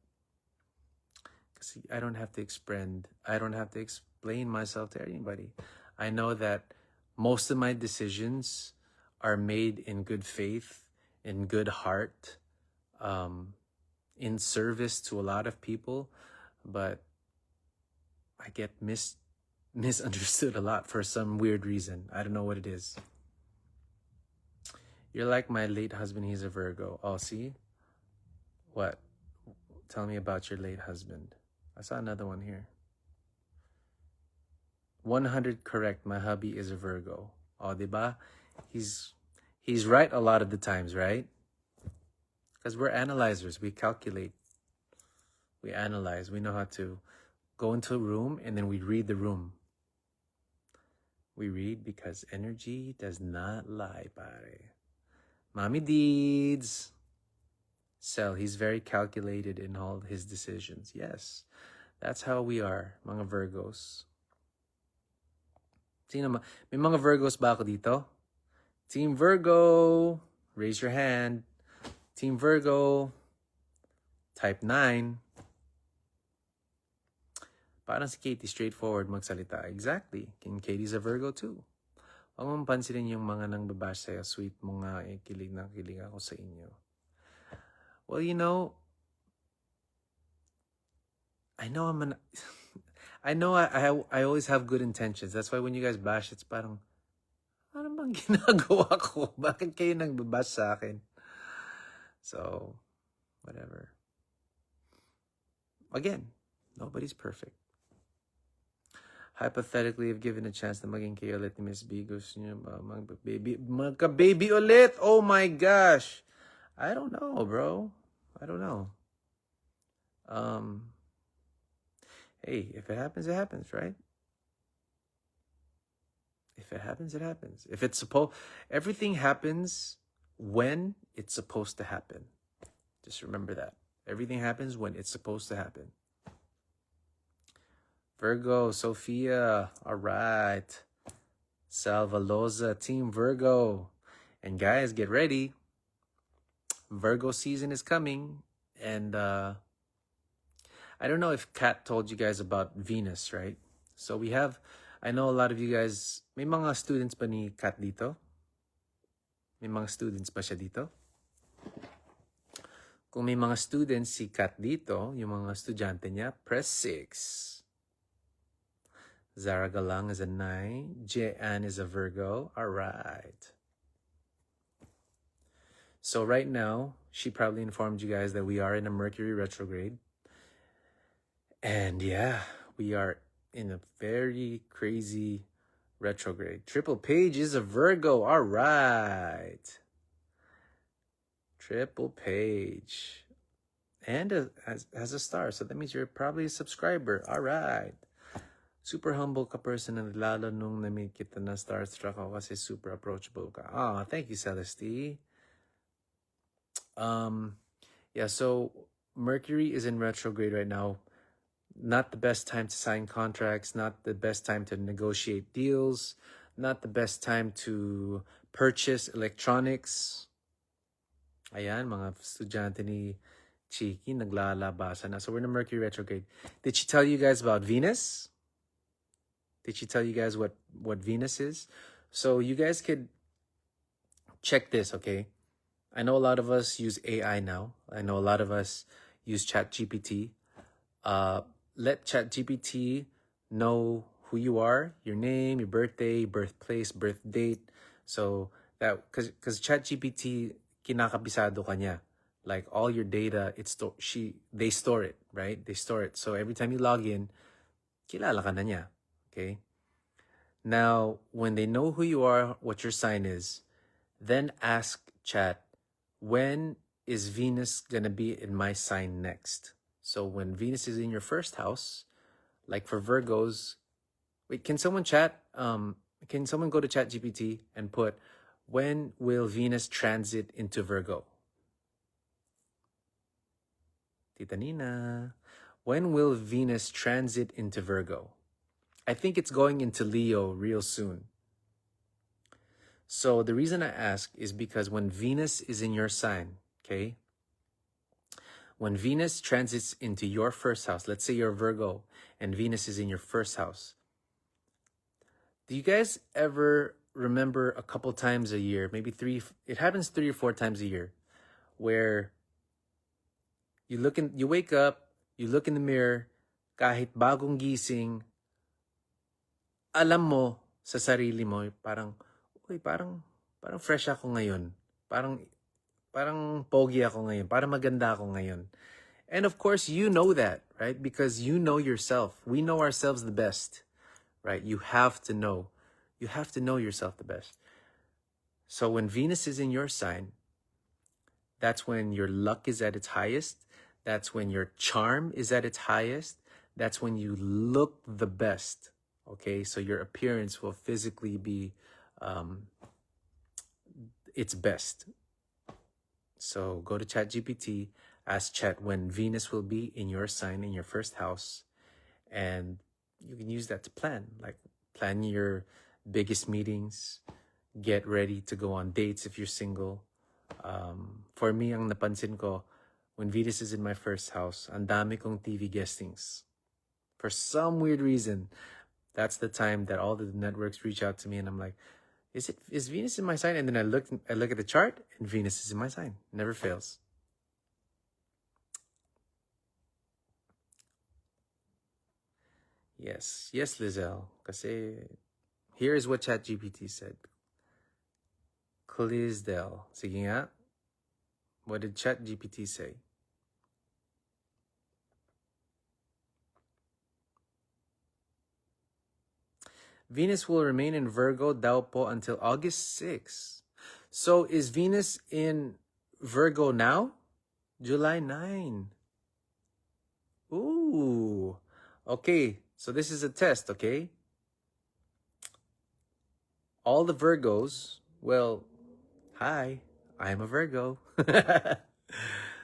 Because I don't have to explain myself to anybody. I know that most of my decisions are made in good faith, in good heart, in service to a lot of people, but I get misunderstood a lot for some weird reason. I don't know what it is. You're like my late husband. He's a Virgo. Oh, see? What? Tell me about your late husband. I saw another one here. 100 correct. My hubby is a Virgo. Oh, diba? He's right a lot of the times, right? Because we're analyzers. We calculate. We analyze. We know how to go into a room and then we read the room. We read because energy does not lie, pare. Mommy Deeds. Sel, he's very calculated in all his decisions. Yes, that's how we are, mga Virgos. Sino may mga Virgos ba ako dito? Team Virgo, raise your hand. Team Virgo, type 9. Parang si Katie, straightforward magsalita. Exactly. King Katie's a Virgo too. Huwag mong pansinin yung mga nang babash sa'yo. Sweet mo nga, kilig na kilig ako sa inyo. Well, you know, I know I always have good intentions. That's why when you guys bash, it's parang, ano bang ginagawa ko? Bakit kayo nang babash sa akin? So, whatever. Again, nobody's perfect. Hypothetically, if given a chance na maging kayo ulit ni Miss B, gusto niyo ba magka-baby ulit? Oh my gosh! I don't know, bro. I don't know. Hey, if it happens, it happens, right? If it happens, it happens. If it's everything happens when it's supposed to happen. Just remember that. Everything happens when it's supposed to happen. Virgo, Sophia, all right. Salvaloza, Team Virgo. And guys, get ready. Virgo season is coming. And I don't know if Kat told you guys about Venus, right? So I know a lot of you guys, may mga students ba ni Kat dito? May mga students ba siya dito? Kung may mga students si Kat dito, yung mga estudyante niya, press 6. Zara Galang is a 9. Jeanne is a Virgo. All right. So right now, she probably informed you guys that we are in a Mercury retrograde. And yeah, we are in a very crazy retrograde. Triple Page is a Virgo. All right. Triple Page. And has a star. So that means you're probably a subscriber. All right. Super humble ka personally, lalo nung na-meet kita na starstruck ako kasi super approachable ka. Thank you, Celeste. Yeah, so Mercury is in retrograde right now. Not the best time to sign contracts, not the best time to negotiate deals, not the best time to purchase electronics. Ayan, mga estudyante ni Chiki, naglalabasa na. So we're in a Mercury retrograde. Did she tell you guys about Venus? Did she tell you guys what Venus is? So you guys could check this, okay? I know a lot of us use AI now. I know a lot of us use ChatGPT. Let ChatGPT know who you are, your name, your birthday, birthplace, birth date. So that, because ChatGPT, kinakabisado ka niya. Like all your data, they store it, right? They store it. So every time you log in, kilala ka na niya. Okay. Now, when they know who you are, what your sign is, then ask Chat, when is Venus gonna be in my sign next? So when Venus is in your first house, like for Virgos, wait, can someone chat? Can someone go to ChatGPT and put, when will Venus transit into Virgo? Tita Nina, when will Venus transit into Virgo? I think it's going into Leo real soon. So the reason I ask is because when Venus is in your sign, okay? When Venus transits into your first house, let's say you're Virgo and Venus is in your first house. Do you guys ever remember a couple times a year, maybe three, it happens 3 or 4 times a year, where you wake up, you look in the mirror, kahit bagong gising, alam mo sa sarili mo, parang, uy, parang fresh ako ngayon. Parang pogi ako ngayon. Parang maganda ako ngayon. And of course, you know that, right? Because you know yourself. We know ourselves the best, right? You have to know. You have to know yourself the best. So when Venus is in your sign, that's when your luck is at its highest. That's when your charm is at its highest. That's when you look the best. Okay, so your appearance will physically be its best. So go to ChatGPT, ask Chat when Venus will be in your sign, in your first house, and you can use that to plan. Like plan your biggest meetings, get ready to go on dates if you're single. For me, ang napansin ko, when Venus is in my first house, ang dami kong TV guestings. For some weird reason, that's the time that all the networks reach out to me, and I'm like, is Venus in my sign? And then I look at the chart, and Venus is in my sign. Never fails. Yes, Lizelle. Kasi here is what ChatGPT said. Clisdell. Sige nga. What did ChatGPT say? Venus will remain in Virgo daw po until August 6. So is Venus in Virgo now? July 9. Ooh. Okay, so this is a test, okay? All the Virgos, well, hi, I'm a Virgo.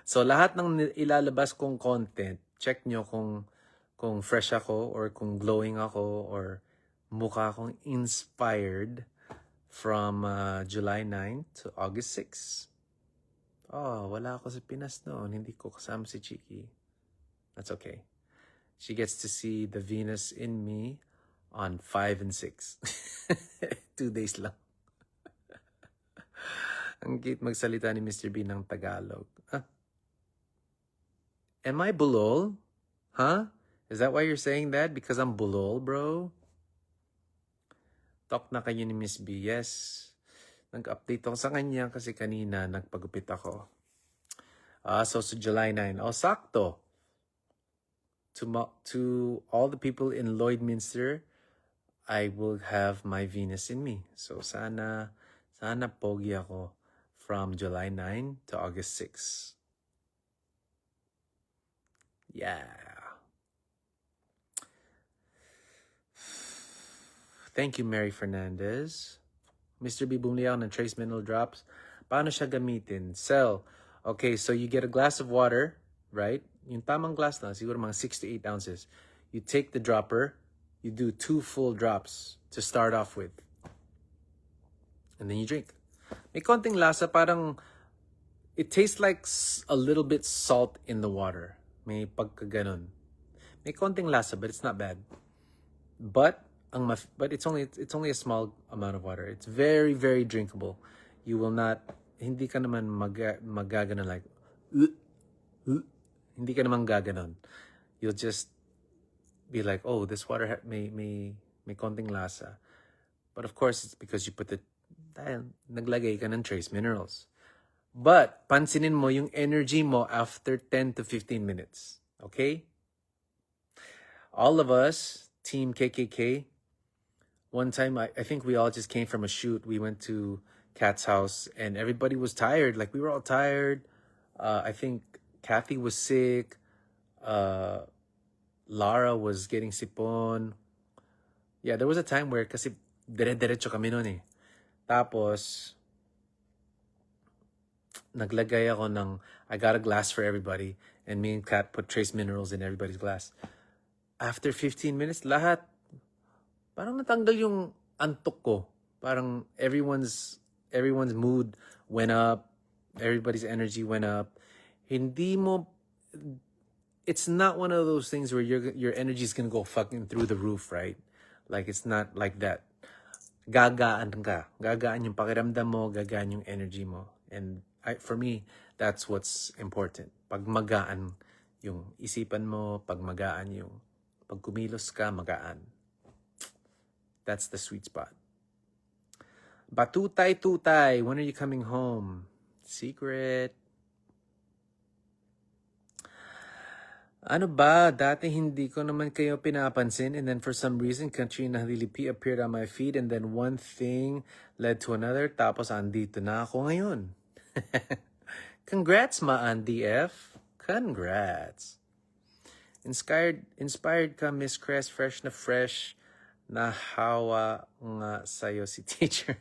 So lahat ng ilalabas kong content, check nyo kung fresh ako or kung glowing ako or mukha akong inspired from July 9 to August 6. Oh, wala ako sa Pinas noon. Hindi ko kasama si Chiki. That's okay. She gets to see the Venus in me on 5 and 6. 2 days lang. Ang cute magsalita ni Mr. B ng Tagalog. Huh? Am I bulol? Huh? Is that why you're saying that? Because I'm bulol, bro? Talk na kayo ni Miss B. Yes. Nag-update ako sa kanya kasi kanina nagpagupit ako. So July 9. Oh, sakto. To all the people in Lloydminster, I will have my Venus in me. So sana pogi ako from July 9 to August 6. Yeah. Thank you, Mary Fernandez. Mr. B. Bumliao ng Trace Mineral Drops. Paano siya gamitin? Sell. Okay, so you get a glass of water, right? Yung tamang glass na, siguro mga 6 to 8 ounces. You take the dropper, you do 2 full drops to start off with. And then you drink. May konting lasa, parang it tastes like a little bit salt in the water. May pagkaganon. May konting lasa, but it's not bad. But it's only a small amount of water. It's very, very drinkable. You will not, hindi ka naman magaganon like, hindi ka naman gaganon. You'll just be like, oh, this water may konting lasa. But of course, it's because you dahil naglagay ka ng trace minerals. But, pansinin mo yung energy mo after 10 to 15 minutes. Okay? All of us, Team KKK, one time, I think we all just came from a shoot. We went to Kat's house and everybody was tired. Like, we were all tired. I think Kathy was sick. Uh, Lara was getting sipon. Yeah, there was a time where kasi dire-diretso kami nun eh. Tapos, naglagay ako ng, I got a glass for everybody, and me and Kat put trace minerals in everybody's glass. After 15 minutes, lahat, parang natanggal yung antok ko. Parang everyone's mood went up, everybody's energy went up. Hindi mo, it's not one of those things where your energy is gonna go fucking through the roof, right? Like, it's not like that. Gagaan ka. Gagaan yung pakiramdam mo, gagaan yung energy mo. And for me, that's what's important. Pag magaan yung isipan mo, pag magaan yung, pag kumilos ka, magaan. That's the sweet spot. Batutay tutay, when are you coming home? Secret. Ano ba? Dati hindi ko naman kayo pinapansin, and then for some reason, Katrina Halilipi appeared on my feed, and then one thing led to another, tapos andito na ako ngayon. Congrats, Andy F. Congrats. Inspired ka, Miss Crest, fresh na fresh. Nahawa nga sa'yo si teacher.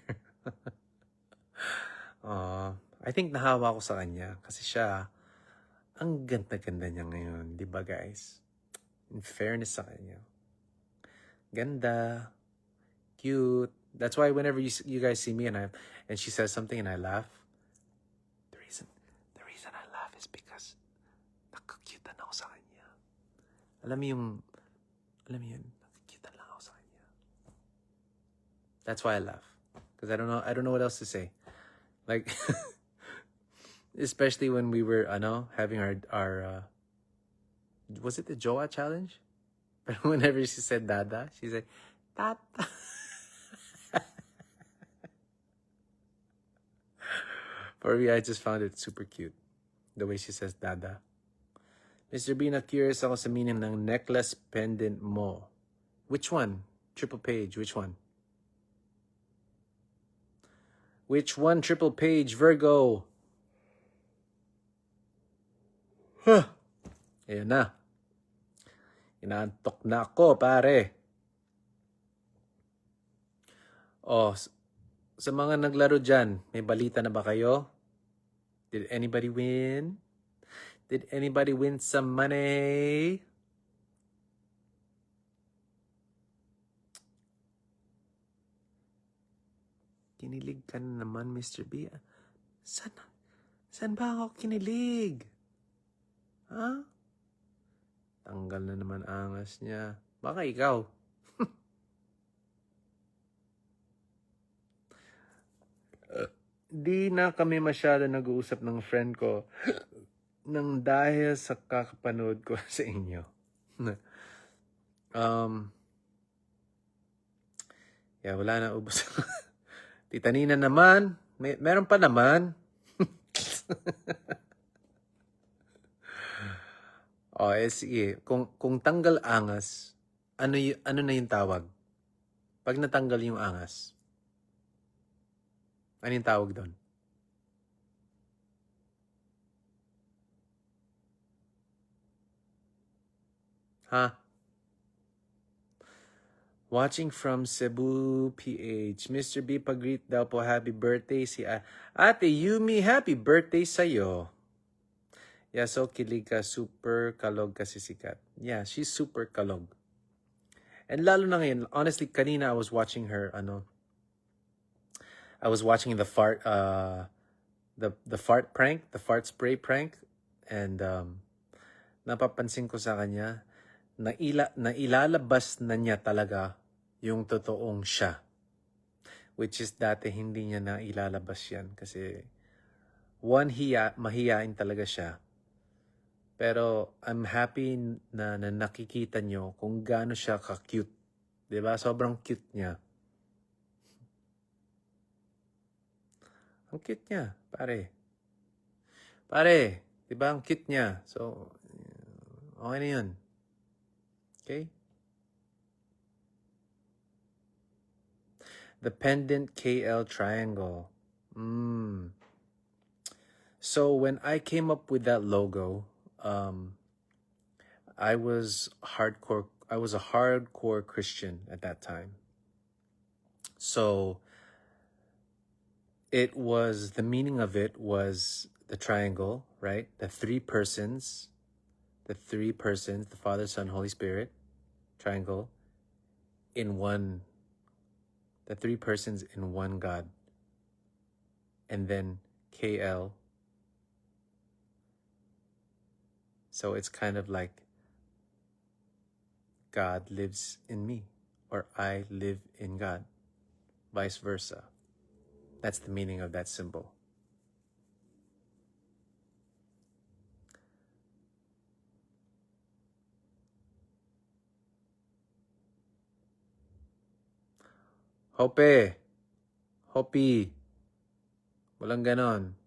I think nahawa ko sa kanya kasi siya, ang ganda-ganda niya ngayon, di ba guys? In fairness sa kanya. Ganda. Cute. That's why whenever you guys see me and she says something and I laugh, the reason I laugh is because nakakute na ako sa kanya. Alam mo yun, nakakute lang ako sa kanya. That's why I laugh. Because I don't know what else to say. Like, especially when we were, having our was it the Joa challenge? But whenever she said Dada, she said, Tata. For me, I just found it super cute. The way she says Dada. Mr. B, na-curious ako sa meaning ng necklace pendant mo. Which one? Triple page, which one? Which one, triple page, Virgo? Huh. Ayan na. Inaantok na ako, pare. Oh, sa mga naglaro dyan, may balita na ba kayo? Did anybody win? Did anybody win some money? Kinilig ka na naman, Mr. B. Saan ba ako kinilig? Ha? Tanggal na naman angas niya. Baka ikaw. Di na kami masyado nag-uusap ng friend ko nang dahil sa kakapanood ko sa inyo. Yeah, wala na, ubos. Tita Nina naman. Meron pa naman. Sige. Kung tanggal angas, ano na yung tawag? Pag natanggal yung angas, ano yung tawag doon? Ha? Watching from Cebu, PH. Mr. B, pag-greet daw po, happy birthday si Ate Yumi, happy birthday sa'yo. Yeah, so kilig ka, super kalog kasi sikat. Yeah, she's super kalog. And lalo na ngayon, honestly, kanina I was watching her, I was watching the fart prank, the fart spray prank, and napapansin ko sa kanya, nailalabas na niya talaga yung totoong siya. Which is dati hindi niya na ilalabas yan kasi mahiyain talaga siya. Pero I'm happy na nakikita nyo kung gaano siya ka-cute. Diba? Sobrang cute niya. Ang cute niya, pare. Pare, diba? Ang cute niya. So, okay na yun. Okay? The pendant KL triangle. So when I came up with that logo, I was a hardcore Christian at that time. So the meaning of it was the triangle, right? The three persons, the Father, Son, Holy Spirit, triangle, the three persons in one God. And then KL. So it's kind of like God lives in me, or I live in God, vice versa. That's the meaning of that symbol. Hope. Hopi. Walang ganon.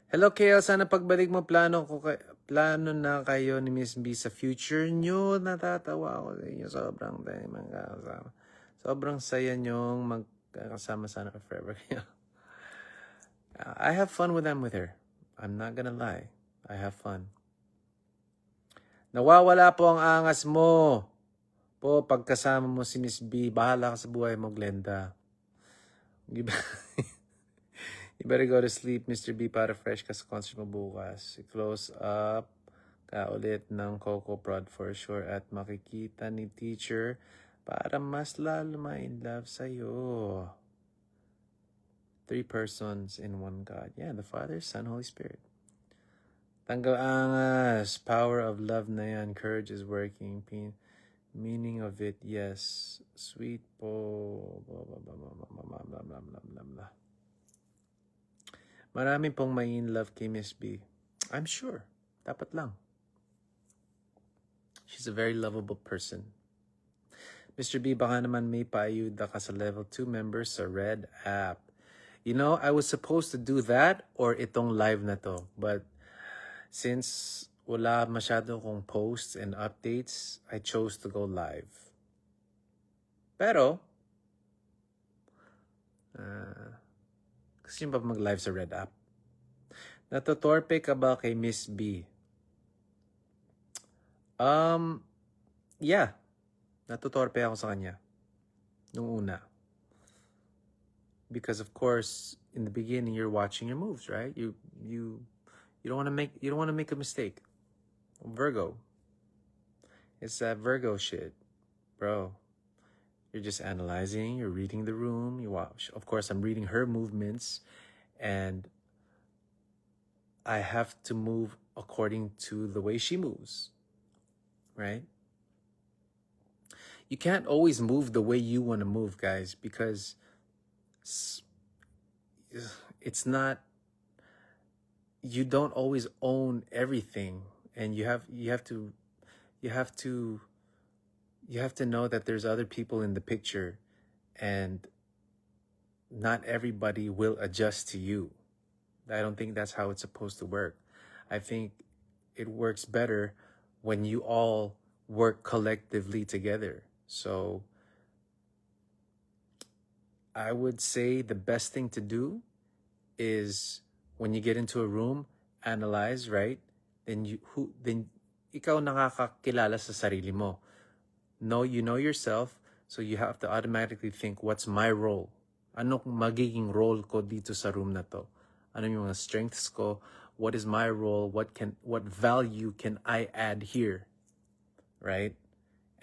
Hello, KL. Sana pagbalik mo, plano na kayo ni Miss B sa future nyo. Natatawa ako sa inyo. Sobrang saya nyong magkakasama sana forever. I have fun with her. I'm not gonna lie. I have fun. Nawawala po ang angas mo. Po, pagkasama mo si Miss B, bahala ka sa buhay mo, Glenda. You better go to sleep, Mr. B, para fresh ka sa concert mo bukas. I-close up ka ulit ng Coco Prod for sure at makikita ni teacher para mas lalo ma-in love sa'yo. 3 persons in one God. Yeah, the Father, Son, Holy Spirit. Tanggal angas. Power of love na yan. Courage is working. Meaning of it, yes. Sweet po. Blah, blah, blah, blah, blah, blah, blah, blah, blah, blah. Marami pong may in love kay Miss B. I'm sure. Dapat lang. She's a very lovable person. Mr. B, baka naman may paayuda ka sa level 2 members sa Red app. You know, I was supposed to do that or itong live na to. But since wala masyado kong posts and updates, I chose to go live. Pero, kasi yung ba mag-live sa Red app? Natutorpe ka ba kay Miss B? Yeah. Natutorpe ako sa kanya. Nung una. Because of course, in the beginning, you're watching your moves, right? You don't want to make a mistake. Virgo. It's that Virgo shit, bro. You're just analyzing, you're reading the room, you watch. Of course, I'm reading her movements, and I have to move according to the way she moves, right? You can't always move the way you want to move, guys, because it's not, you don't always own everything, and you have to know that there's other people in the picture, and not everybody will adjust to you. I don't think that's how it's supposed to work. I think it works better when you all work collectively together. So I would say the best thing to do is when you get into a room, analyze, right? Then ikaw nakakakilala sa sarili mo. You know yourself, so you have to automatically think, what's my role? Anong magiging role ko dito sa room na to? Ano yung mga strengths ko? What is my role? What value can I add here? Right?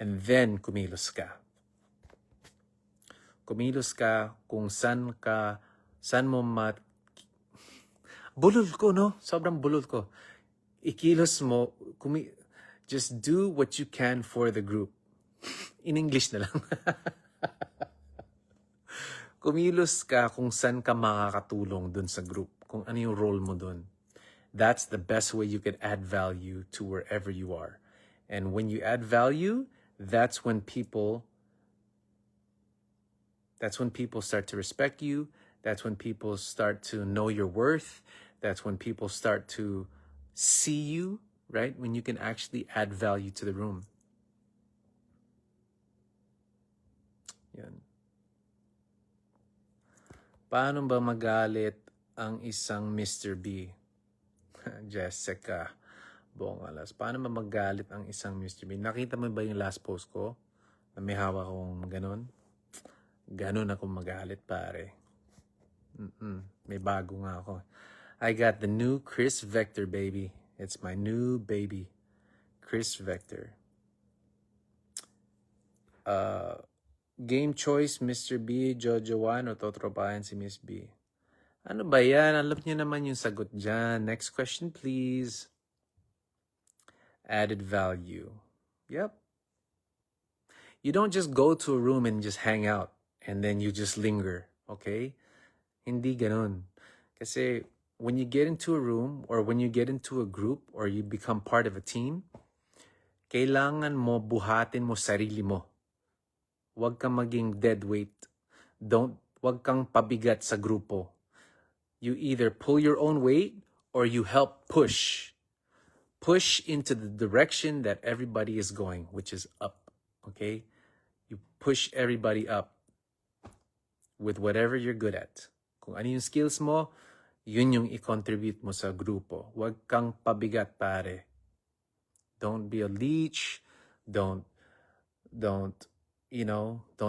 And then kumilos ka. Kumilos ka kung saan mo bulol ko, no? Sobrang bulol ko. Ikilos mo, just do what you can for the group. In English na lang. Kumilos ka kung saan ka makakatulong dun sa group. Kung ano yung role mo dun. That's the best way you can add value to wherever you are. And when you add value, that's when people start to respect you. That's when people start to know your worth. That's when people start to see you, right? When you can actually add value to the room. Yan. Paano ba magalit ang isang Mr. B? Jessica Bongalas. Paano magalit ang isang Mr. B? Nakita mo ba yung last post ko? Na may hawak akong ganun? Ganun ako magalit, pare. May bago nga ako. I got the new Chris Vector, baby. It's my new baby. Chris Vector. Game choice, Mr. B, Jojo 1, o totropahan si Miss B? Ano ba yan? Alam niyo naman yung sagot dyan. Next question, please. Added value. Yep. You don't just go to a room and just hang out and then you just linger, okay? Hindi ganun. Kasi when you get into a room or when you get into a group or you become part of a team, kailangan mo buhatin mo sarili mo. Huwag kang maging dead weight. Huwag kang pabigat sa grupo. You either pull your own weight or you help push. Push into the direction that everybody is going, which is up. Okay? You push everybody up with whatever you're good at. Kung ano yung skills mo, yun yung i-contribute mo sa grupo. Huwag kang pabigat, pare. Don't be a leech. Don't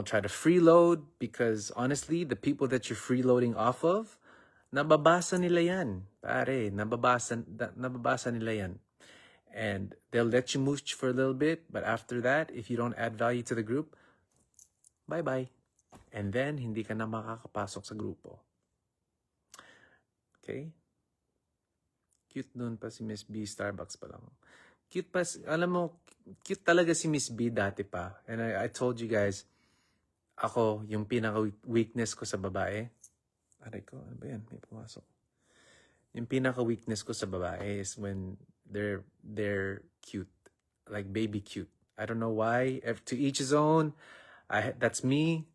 try to freeload, because honestly, the people that you're freeloading off of, nababasa nila yan, pare. Nababasa nila yan. And they'll let you mooch for a little bit, but after that, if you don't add value to the group, bye-bye. And then, hindi ka na makakapasok sa grupo. Okay? Cute nun pa si Miss B, Starbucks pa lang. Cute pa, alam mo, cute talaga si Miss B dati pa. And I told you guys, ako, yung pinaka-weakness ko sa babae. Aray ko, ano ba yan? May pumasok. Yung pinaka-weakness ko sa babae is when they're cute. Like baby cute. I don't know why. To each his own. That's me.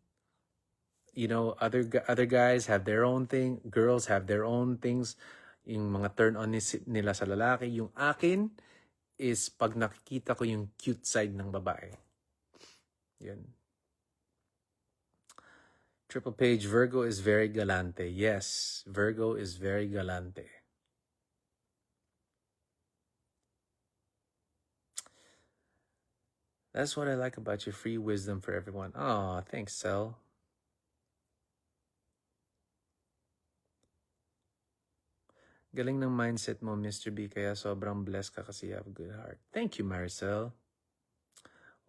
You know, other guys have their own thing. Girls have their own things. Yung mga turn on nila sa lalaki. Yung akin is pag nakikita ko yung cute side ng babae. Yan. Triple Page, Virgo is very galante. Yes, Virgo is very galante. That's what I like about your free wisdom for everyone. Oh, thanks, Sel. Galing ng mindset mo, Mr. B, kaya sobrang blessed ka kasi you have a good heart. Thank you, Maricel.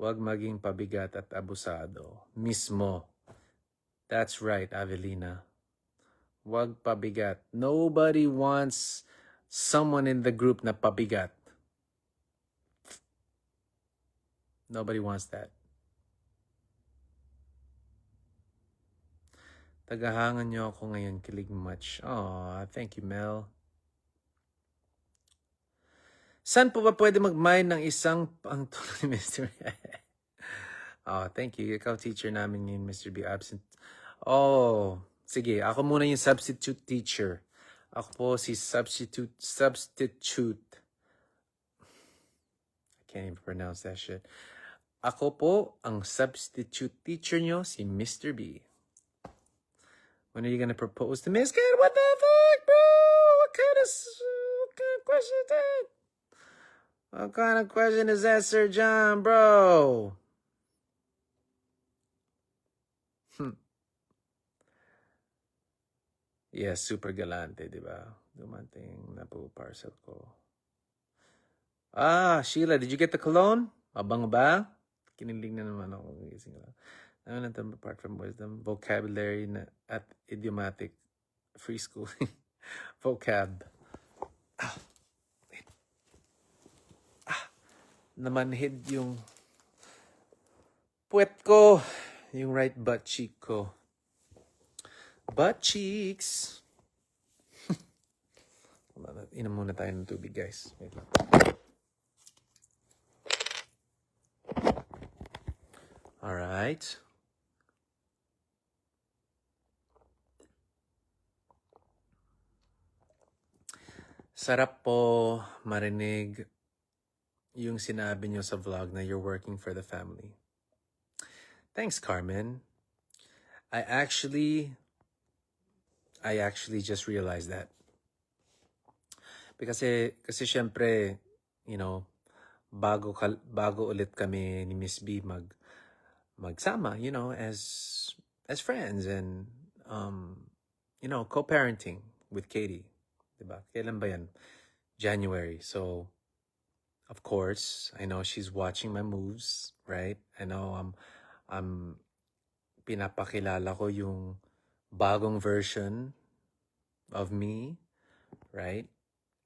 Huwag maging pabigat at abusado. Mismo. That's right, Avelina. Huwag pabigat. Nobody wants someone in the group na pabigat. Nobody wants that. Tagahangan niyo ako ngayon, kilig much. Aw, thank you, Mel. Saan po ba pwede mag-mine ng isang ang tulad ni Mr. Oh, thank you. Ikaw teacher namin yun, Mr. B. Absent. Oh, sige. Ako muna yung substitute teacher. Ako po si substitute. I can't even pronounce that shit. Ako po ang substitute teacher nyo, si Mr. B. When are you gonna propose to Miss Kid? What the fuck, bro? What kind of question is that? What kind of question is that, Sir John, bro? Yes, super galante, di ba? Dumating na po parcel ko. Ah, Sheila, did you get the cologne? Mabang ba? Kinilig na naman ako. Ano na apart from wisdom? Vocabulary na, at idiomatic. Free schooling. Vocab. Wait. Namanhid yung puwet ko. Yung right butt cheek ko. Butt cheeks. Inom muna tayo ng tubig, guys. Wait lang. Alright. Sarap po marinig yung sinabi nyo sa vlog na you're working for the family. Thanks, Carmen. I I actually just realized that. Kasi syempre, you know, bago ulit kami ni Miss B magsama, you know, as friends and you know, co-parenting with Katie. Diba? Kailan ba yan? January. So, of course, I know she's watching my moves, right? I know I'm pinapakilala ko yung bagong version of me, right?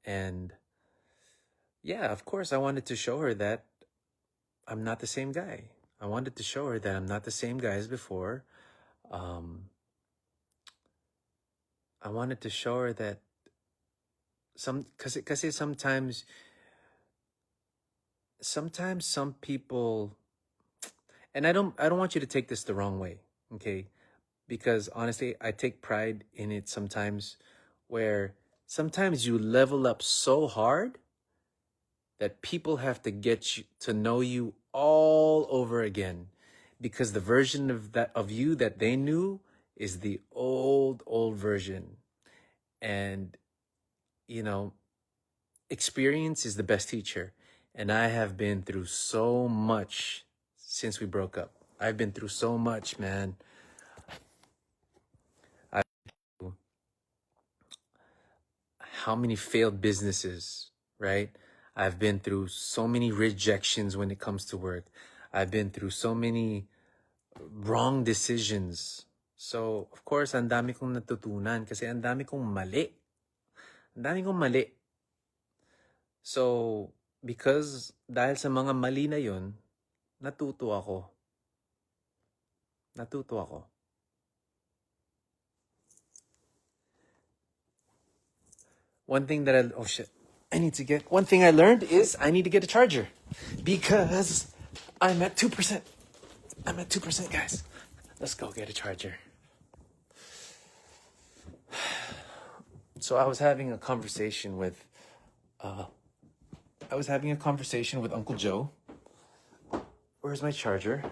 And yeah, of course, I wanted to show her that I'm not the same guy. I wanted to show her that I'm not the same guy as before. I wanted to show her that because sometimes some people, and I don't want you to take this the wrong way, okay? Because honestly, I take pride in it sometimes, where sometimes you level up so hard that people have to get you to know you all over again, because the version of you that they knew is the old version. And you know, experience is the best teacher. And I have been through so much since we broke up. I've been through so much, man. How many failed businesses, right? I've been through so many rejections when it comes to work. I've been through so many wrong decisions. So, of course, ang dami kong natutunan kasi ang dami kong mali. Ang dami kong mali. So, because dahil sa mga mali na yun, natuto ako. Natuto ako. One thing that one thing I learned is I need to get a charger because I'm at 2%. I'm at 2%, guys. Let's go get a charger. So I was having a conversation with Uncle Joe. Where's my charger?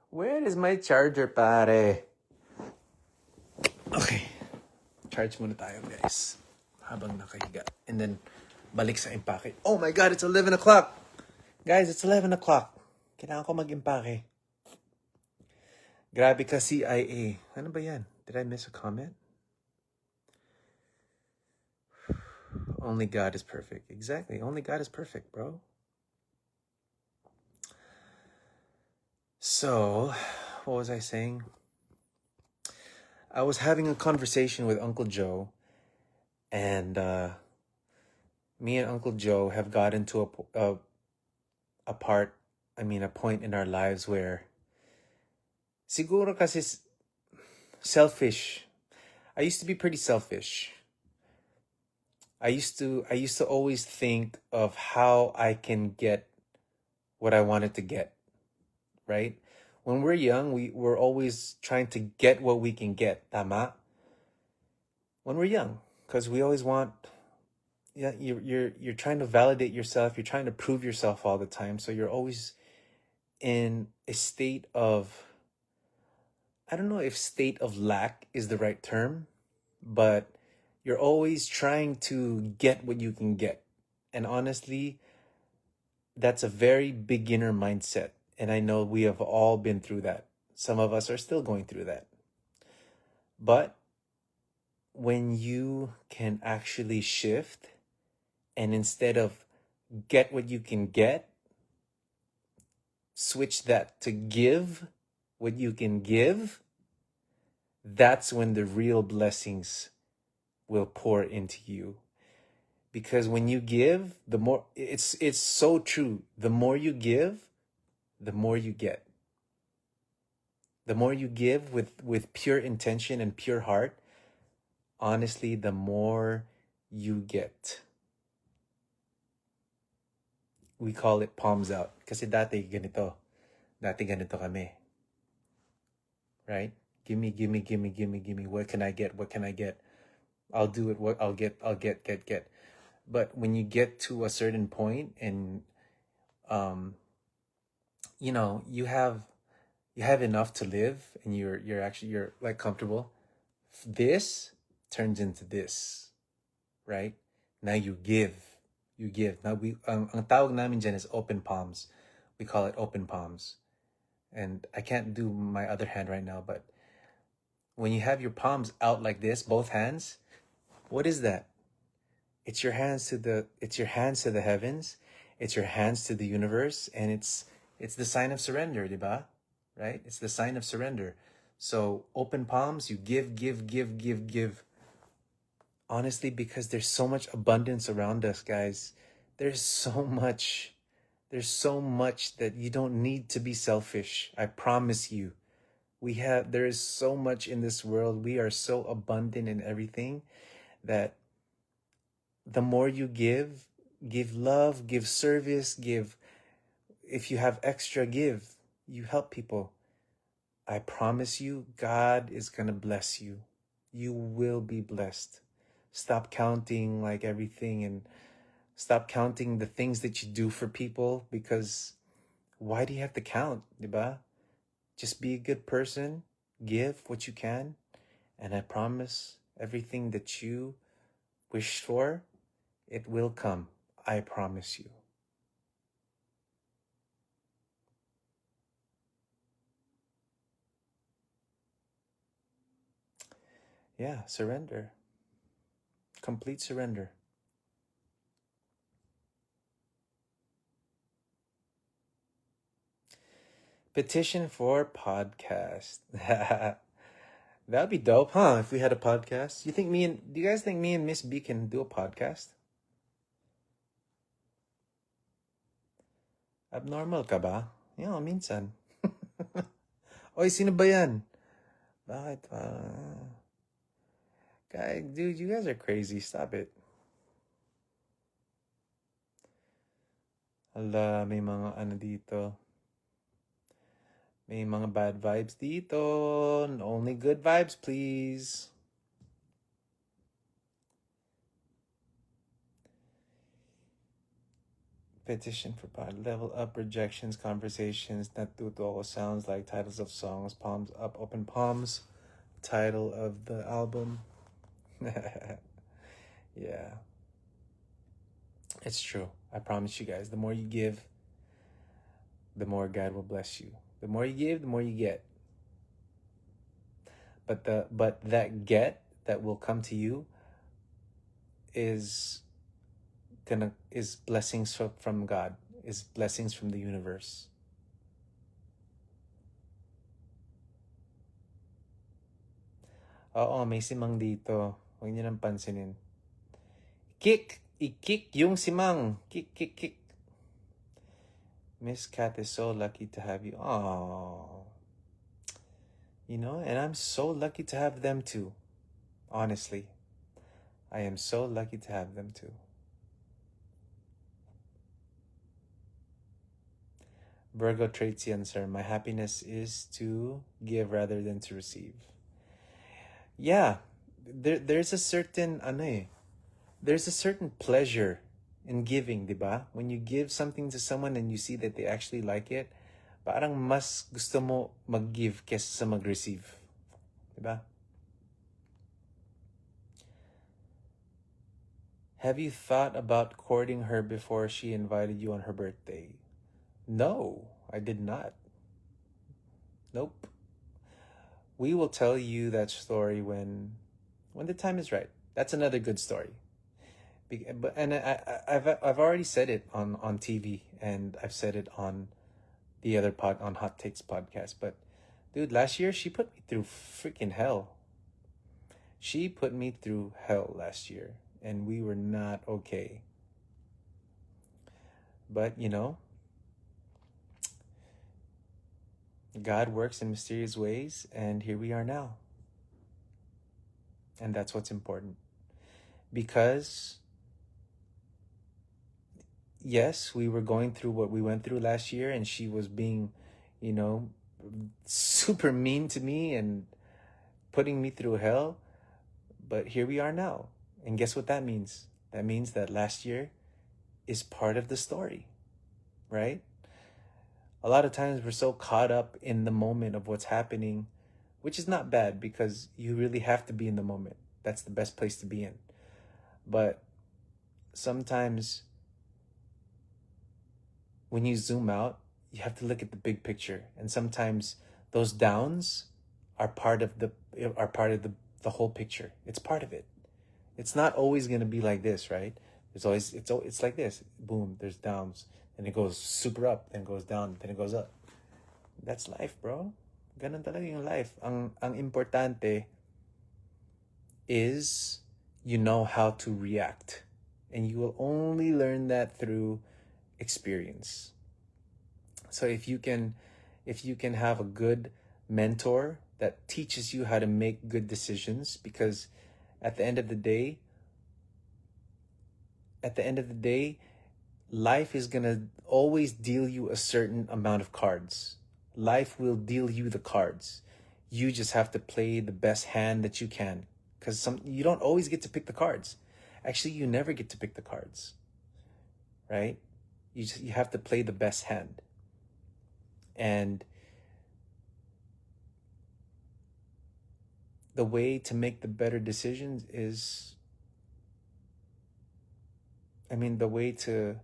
Where is my charger, pare? Okay. Charge muna tayo, guys. Habang nakahiga. And then, balik sa impake. Oh my God, it's 11 o'clock. Guys, it's 11 o'clock. Kailangan ko mag-impake. Grabe ka, CIA. Ano ba yan? Did I miss a comment? Only God is perfect. Exactly. Only God is perfect, bro. So, what was I saying? I was having a conversation with Uncle Joe, and me and Uncle Joe have gotten to a point in our lives where siguro kasi selfish. I used to be pretty selfish. I used to always think of how I can get what I wanted to get, right? When we're young, we're always trying to get what we can get, tama? When we're young, because we always want, yeah, you're trying to validate yourself, you're trying to prove yourself all the time, so you're always in a state of, I don't know if state of lack is the right term, but you're always trying to get what you can get. And honestly, that's a very beginner mindset. And I know we have all been through that. Some of us are still going through that. But when you can actually shift, and instead of get what you can get, switch that to give what you can give, that's when the real blessings will pour into you. Because when you give, the more, it's so true. The more you give, the more you get. The more you give with pure intention and pure heart, honestly, the more you get. We call it palms out. Kasi dati ganito. Dati ganito kami. Right? Gimme. What can I get? What can I get? I'll do it. What I'll get. But when you get to a certain point and you know, you have enough to live and you're like comfortable This turns into this, right? Now you give. You give. Now ang tawag namin dyan is open palms. We call it open palms. And I can't do my other hand right now, but when you have your palms out like this, both hands, what is that? It's your hands to the heavens, it's your hands to the universe, and it's the sign of surrender, diba? Right? It's the sign of surrender. So open palms, you give, give, give, give, give. Honestly, because there's so much abundance around us, guys. There's so much that you don't need to be selfish. I promise you. There is so much in this world. We are so abundant in everything that the more you give love, give service, if you have extra, you help people. I promise you, God is going to bless you. You will be blessed. Stop counting like everything and stop counting the things that you do for people, because why do you have to count, diba? Just be a good person, give what you can, and I promise everything that you wish for, it will come. I promise you. Yeah, surrender. Complete surrender. Petition for podcast. That'd be dope, huh? If we had a podcast. Do you guys think me and Miss B can do a podcast? Abnormal ka ba? Minsan. Oy, sino ba yan? Bakit? Guy, dude, you guys are crazy. Stop it. Ala, may mga ano dito. May mga bad vibes dito. Only good vibes, please. Petition for pod. Level up rejections, conversations. Natuto sounds like titles of songs. Palms up, open palms. Title of the album. Yeah. It's true. I promise you guys. The more you give, the more God will bless you. The more you give, the more you get. But that get that will come to you is blessings from God, is blessings from the universe. Oo, may simang dito. Huwag niyo nang pansinin. I-kick yung simang. Kick. Miss Cat is so lucky to have you. Oh, and I'm so lucky to have them too. Honestly, I am so lucky to have them too. Virgo traits yan, sir. My happiness is to give rather than to receive. Yeah, there's a certain there's a certain pleasure in giving, diba? When you give something to someone and you see that they actually like it, parang mas gusto mo mag-give kesa sa mag-receive. Diba? Have you thought about courting her before she invited you on her birthday? No, I did not. Nope. We will tell you that story when the time is right. That's another good story. And I've already said it on TV, and I've said it on the other on Hot Takes podcast. But dude, last year she put me through freaking hell. She put me through hell last year, and we were not okay. But God works in mysterious ways, and here we are now. And that's what's important. Because yes, we were going through what we went through last year, and she was being, super mean to me and putting me through hell. But here we are now. And guess what that means? That means that last year is part of the story, right? A lot of times we're so caught up in the moment of what's happening, which is not bad because you really have to be in the moment. That's the best place to be in. But sometimes when you zoom out, you have to look at the big picture. And sometimes those downs are part of the whole picture. It's part of it. It's not always going to be like this, right? It's like this. Boom, there's downs. And it goes super up, then it goes down, then it goes up. That's life, bro. Ganun talaga yung life. Ang importante is you know how to react. And you will only learn that through experience. So if you can have a good mentor that teaches you how to make good decisions, because at the end of the day, life is going to always deal you a certain amount of cards. Life will deal you the cards. You just have to play the best hand that you can, because you don't always get to pick the cards. Actually, you never get to pick the cards, right? You have to play the best hand. And the way to make the better decisions is, the way to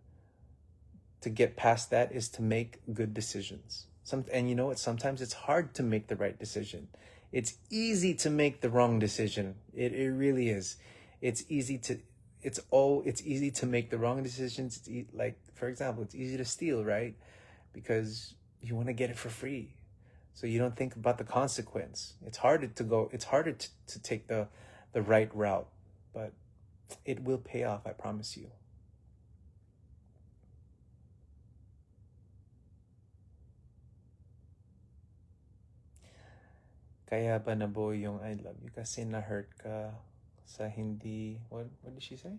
get past that is to make good decisions. And you know what? Sometimes it's hard to make the right decision. It's easy to make the wrong decision. It really is. It's easy to make the wrong decisions. Like, for example, it's easy to steal, right? Because you want to get it for free. So you don't think about the consequence. It's harder to take the right route, but it will pay off, I promise you. Kaya ba nabuo yung I love you? Kasi na-hurt ka sa hindi... What did she say?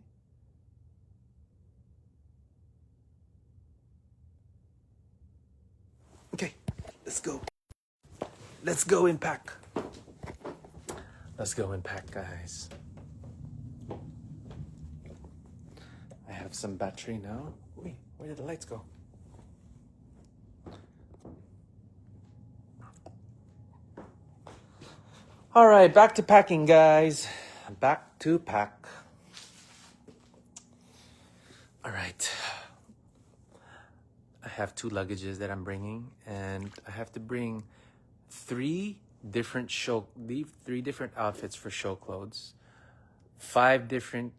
Okay, let's go. Let's go and pack. Let's go and pack, guys. I have some battery now. Wait, where did the lights go? All right, back to packing, guys. Back to pack. All right. I have 2 luggages that I'm bringing, and I have to bring 3 different outfits for show clothes, 5 different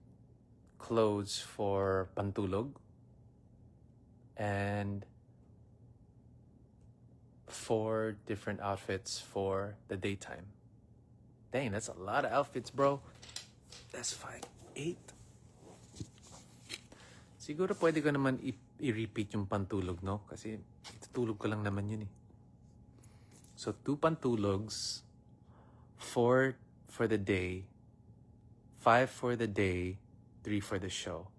clothes for pantulog, and 4 different outfits for the daytime. Dang, that's a lot of outfits, bro. That's 5, 8. Siguro pwede ko naman i-repeat yung pantulog, no? Kasi itutulog ko lang naman yun eh. So 2 pantulogs, 4 for the day, 5 for the day, 3 for the show.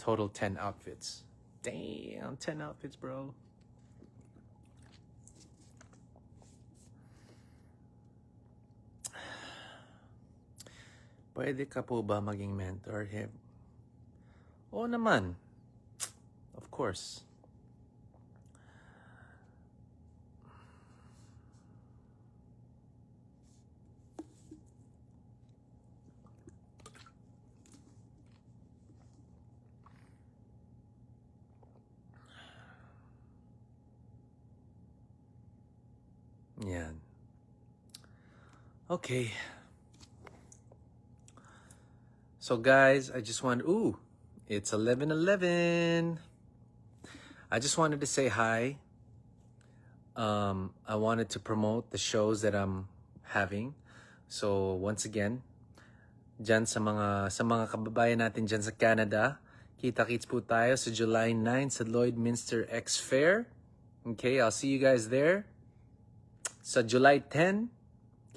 Total 10 outfits. Damn, 10 outfits, bro. Pwede ka po ba maging mentor? Oo naman. Of course. Yan. Okay. So guys, I just want, it's 11:11. I just wanted to say hi. I wanted to promote the shows that I'm having. So once again, dyan sa mga kababayan natin dyan sa Canada, kita-kits po tayo sa July 9 sa Lloydminster X Fair. Okay, I'll see you guys there. Sa July 10,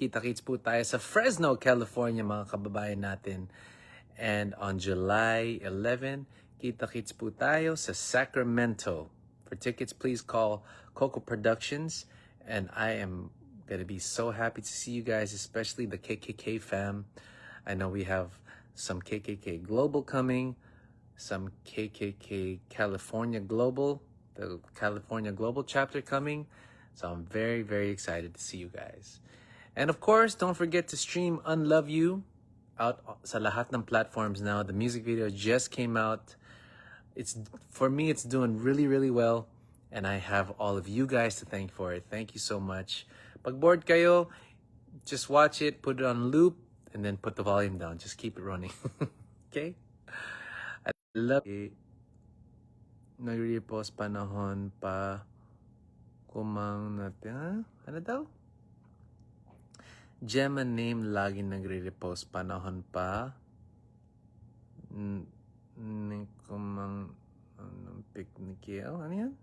kita-kits po tayo sa Fresno, California, mga kababayan natin. And on July 11, kita-kits po tayo sa Sacramento. For tickets, please call Coco Productions. And I am going to be so happy to see you guys, especially the KKK fam. I know we have some KKK Global coming, some KKK California Global, the California Global chapter coming. So I'm very, very excited to see you guys. And of course, don't forget to stream Unlove You out sa lahat ng platforms now. The music video just came out. For me, it's doing really, really well. And I have all of you guys to thank for it. Thank you so much. Pag bored kayo, just watch it, put it on loop, and then put the volume down. Just keep it running. Okay? I love it. Nagre-repost panahon pa kumang natin. Ha? Ano daw? Gemma name lagi nagre-repost panahon pa. Kumang picnic. Oh, ano yan?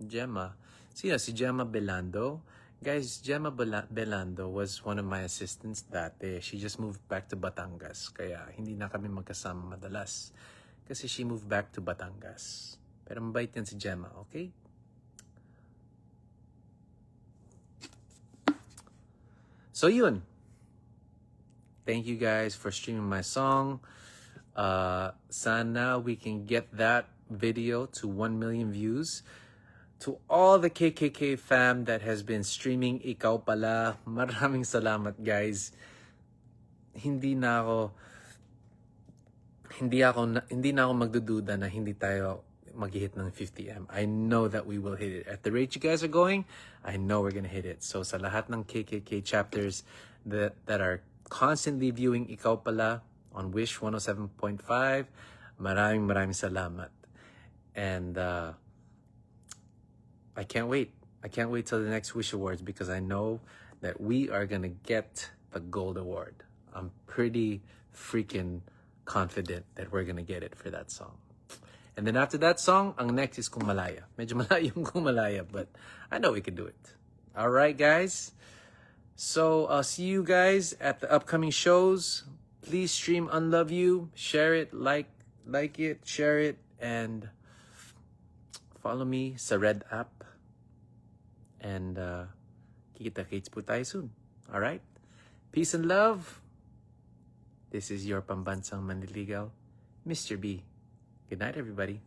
Gemma. Sino? Si Gemma Belando. Guys, Gemma Belando was one of my assistants dati. She just moved back to Batangas. Kaya hindi na kami magkasama madalas. Kasi she moved back to Batangas. Pero mabait yan si Gemma, okay? So yun. Thank you guys for streaming my song. Sana we can get that video to 1 million views. To all the KKK fam that has been streaming Ikaw Pala, maraming salamat guys. Hindi na ako magdududa na hindi tayo mag-hit ng 50M. I know that we will hit it. At the rate you guys are going, I know we're gonna hit it. So sa lahat ng KKK chapters that are constantly viewing Ikaw Pala on Wish 107.5, maraming salamat. And I can't wait. I can't wait till the next Wish Awards because I know that we are gonna get the Gold Award. I'm pretty freaking confident that we're gonna get it for that song. And then after that song, ang next is Kung Malaya. Medyo malayo yung Kung Malaya, but I know we can do it. All right, guys. So I'll see you guys at the upcoming shows. Please stream Unlove You, share it, like it, share it, and follow me sa Red app. And kita-kits po tayo soon. All right? Peace and love. This is your Pambansang Manliligaw, Mr. B. Good night, everybody.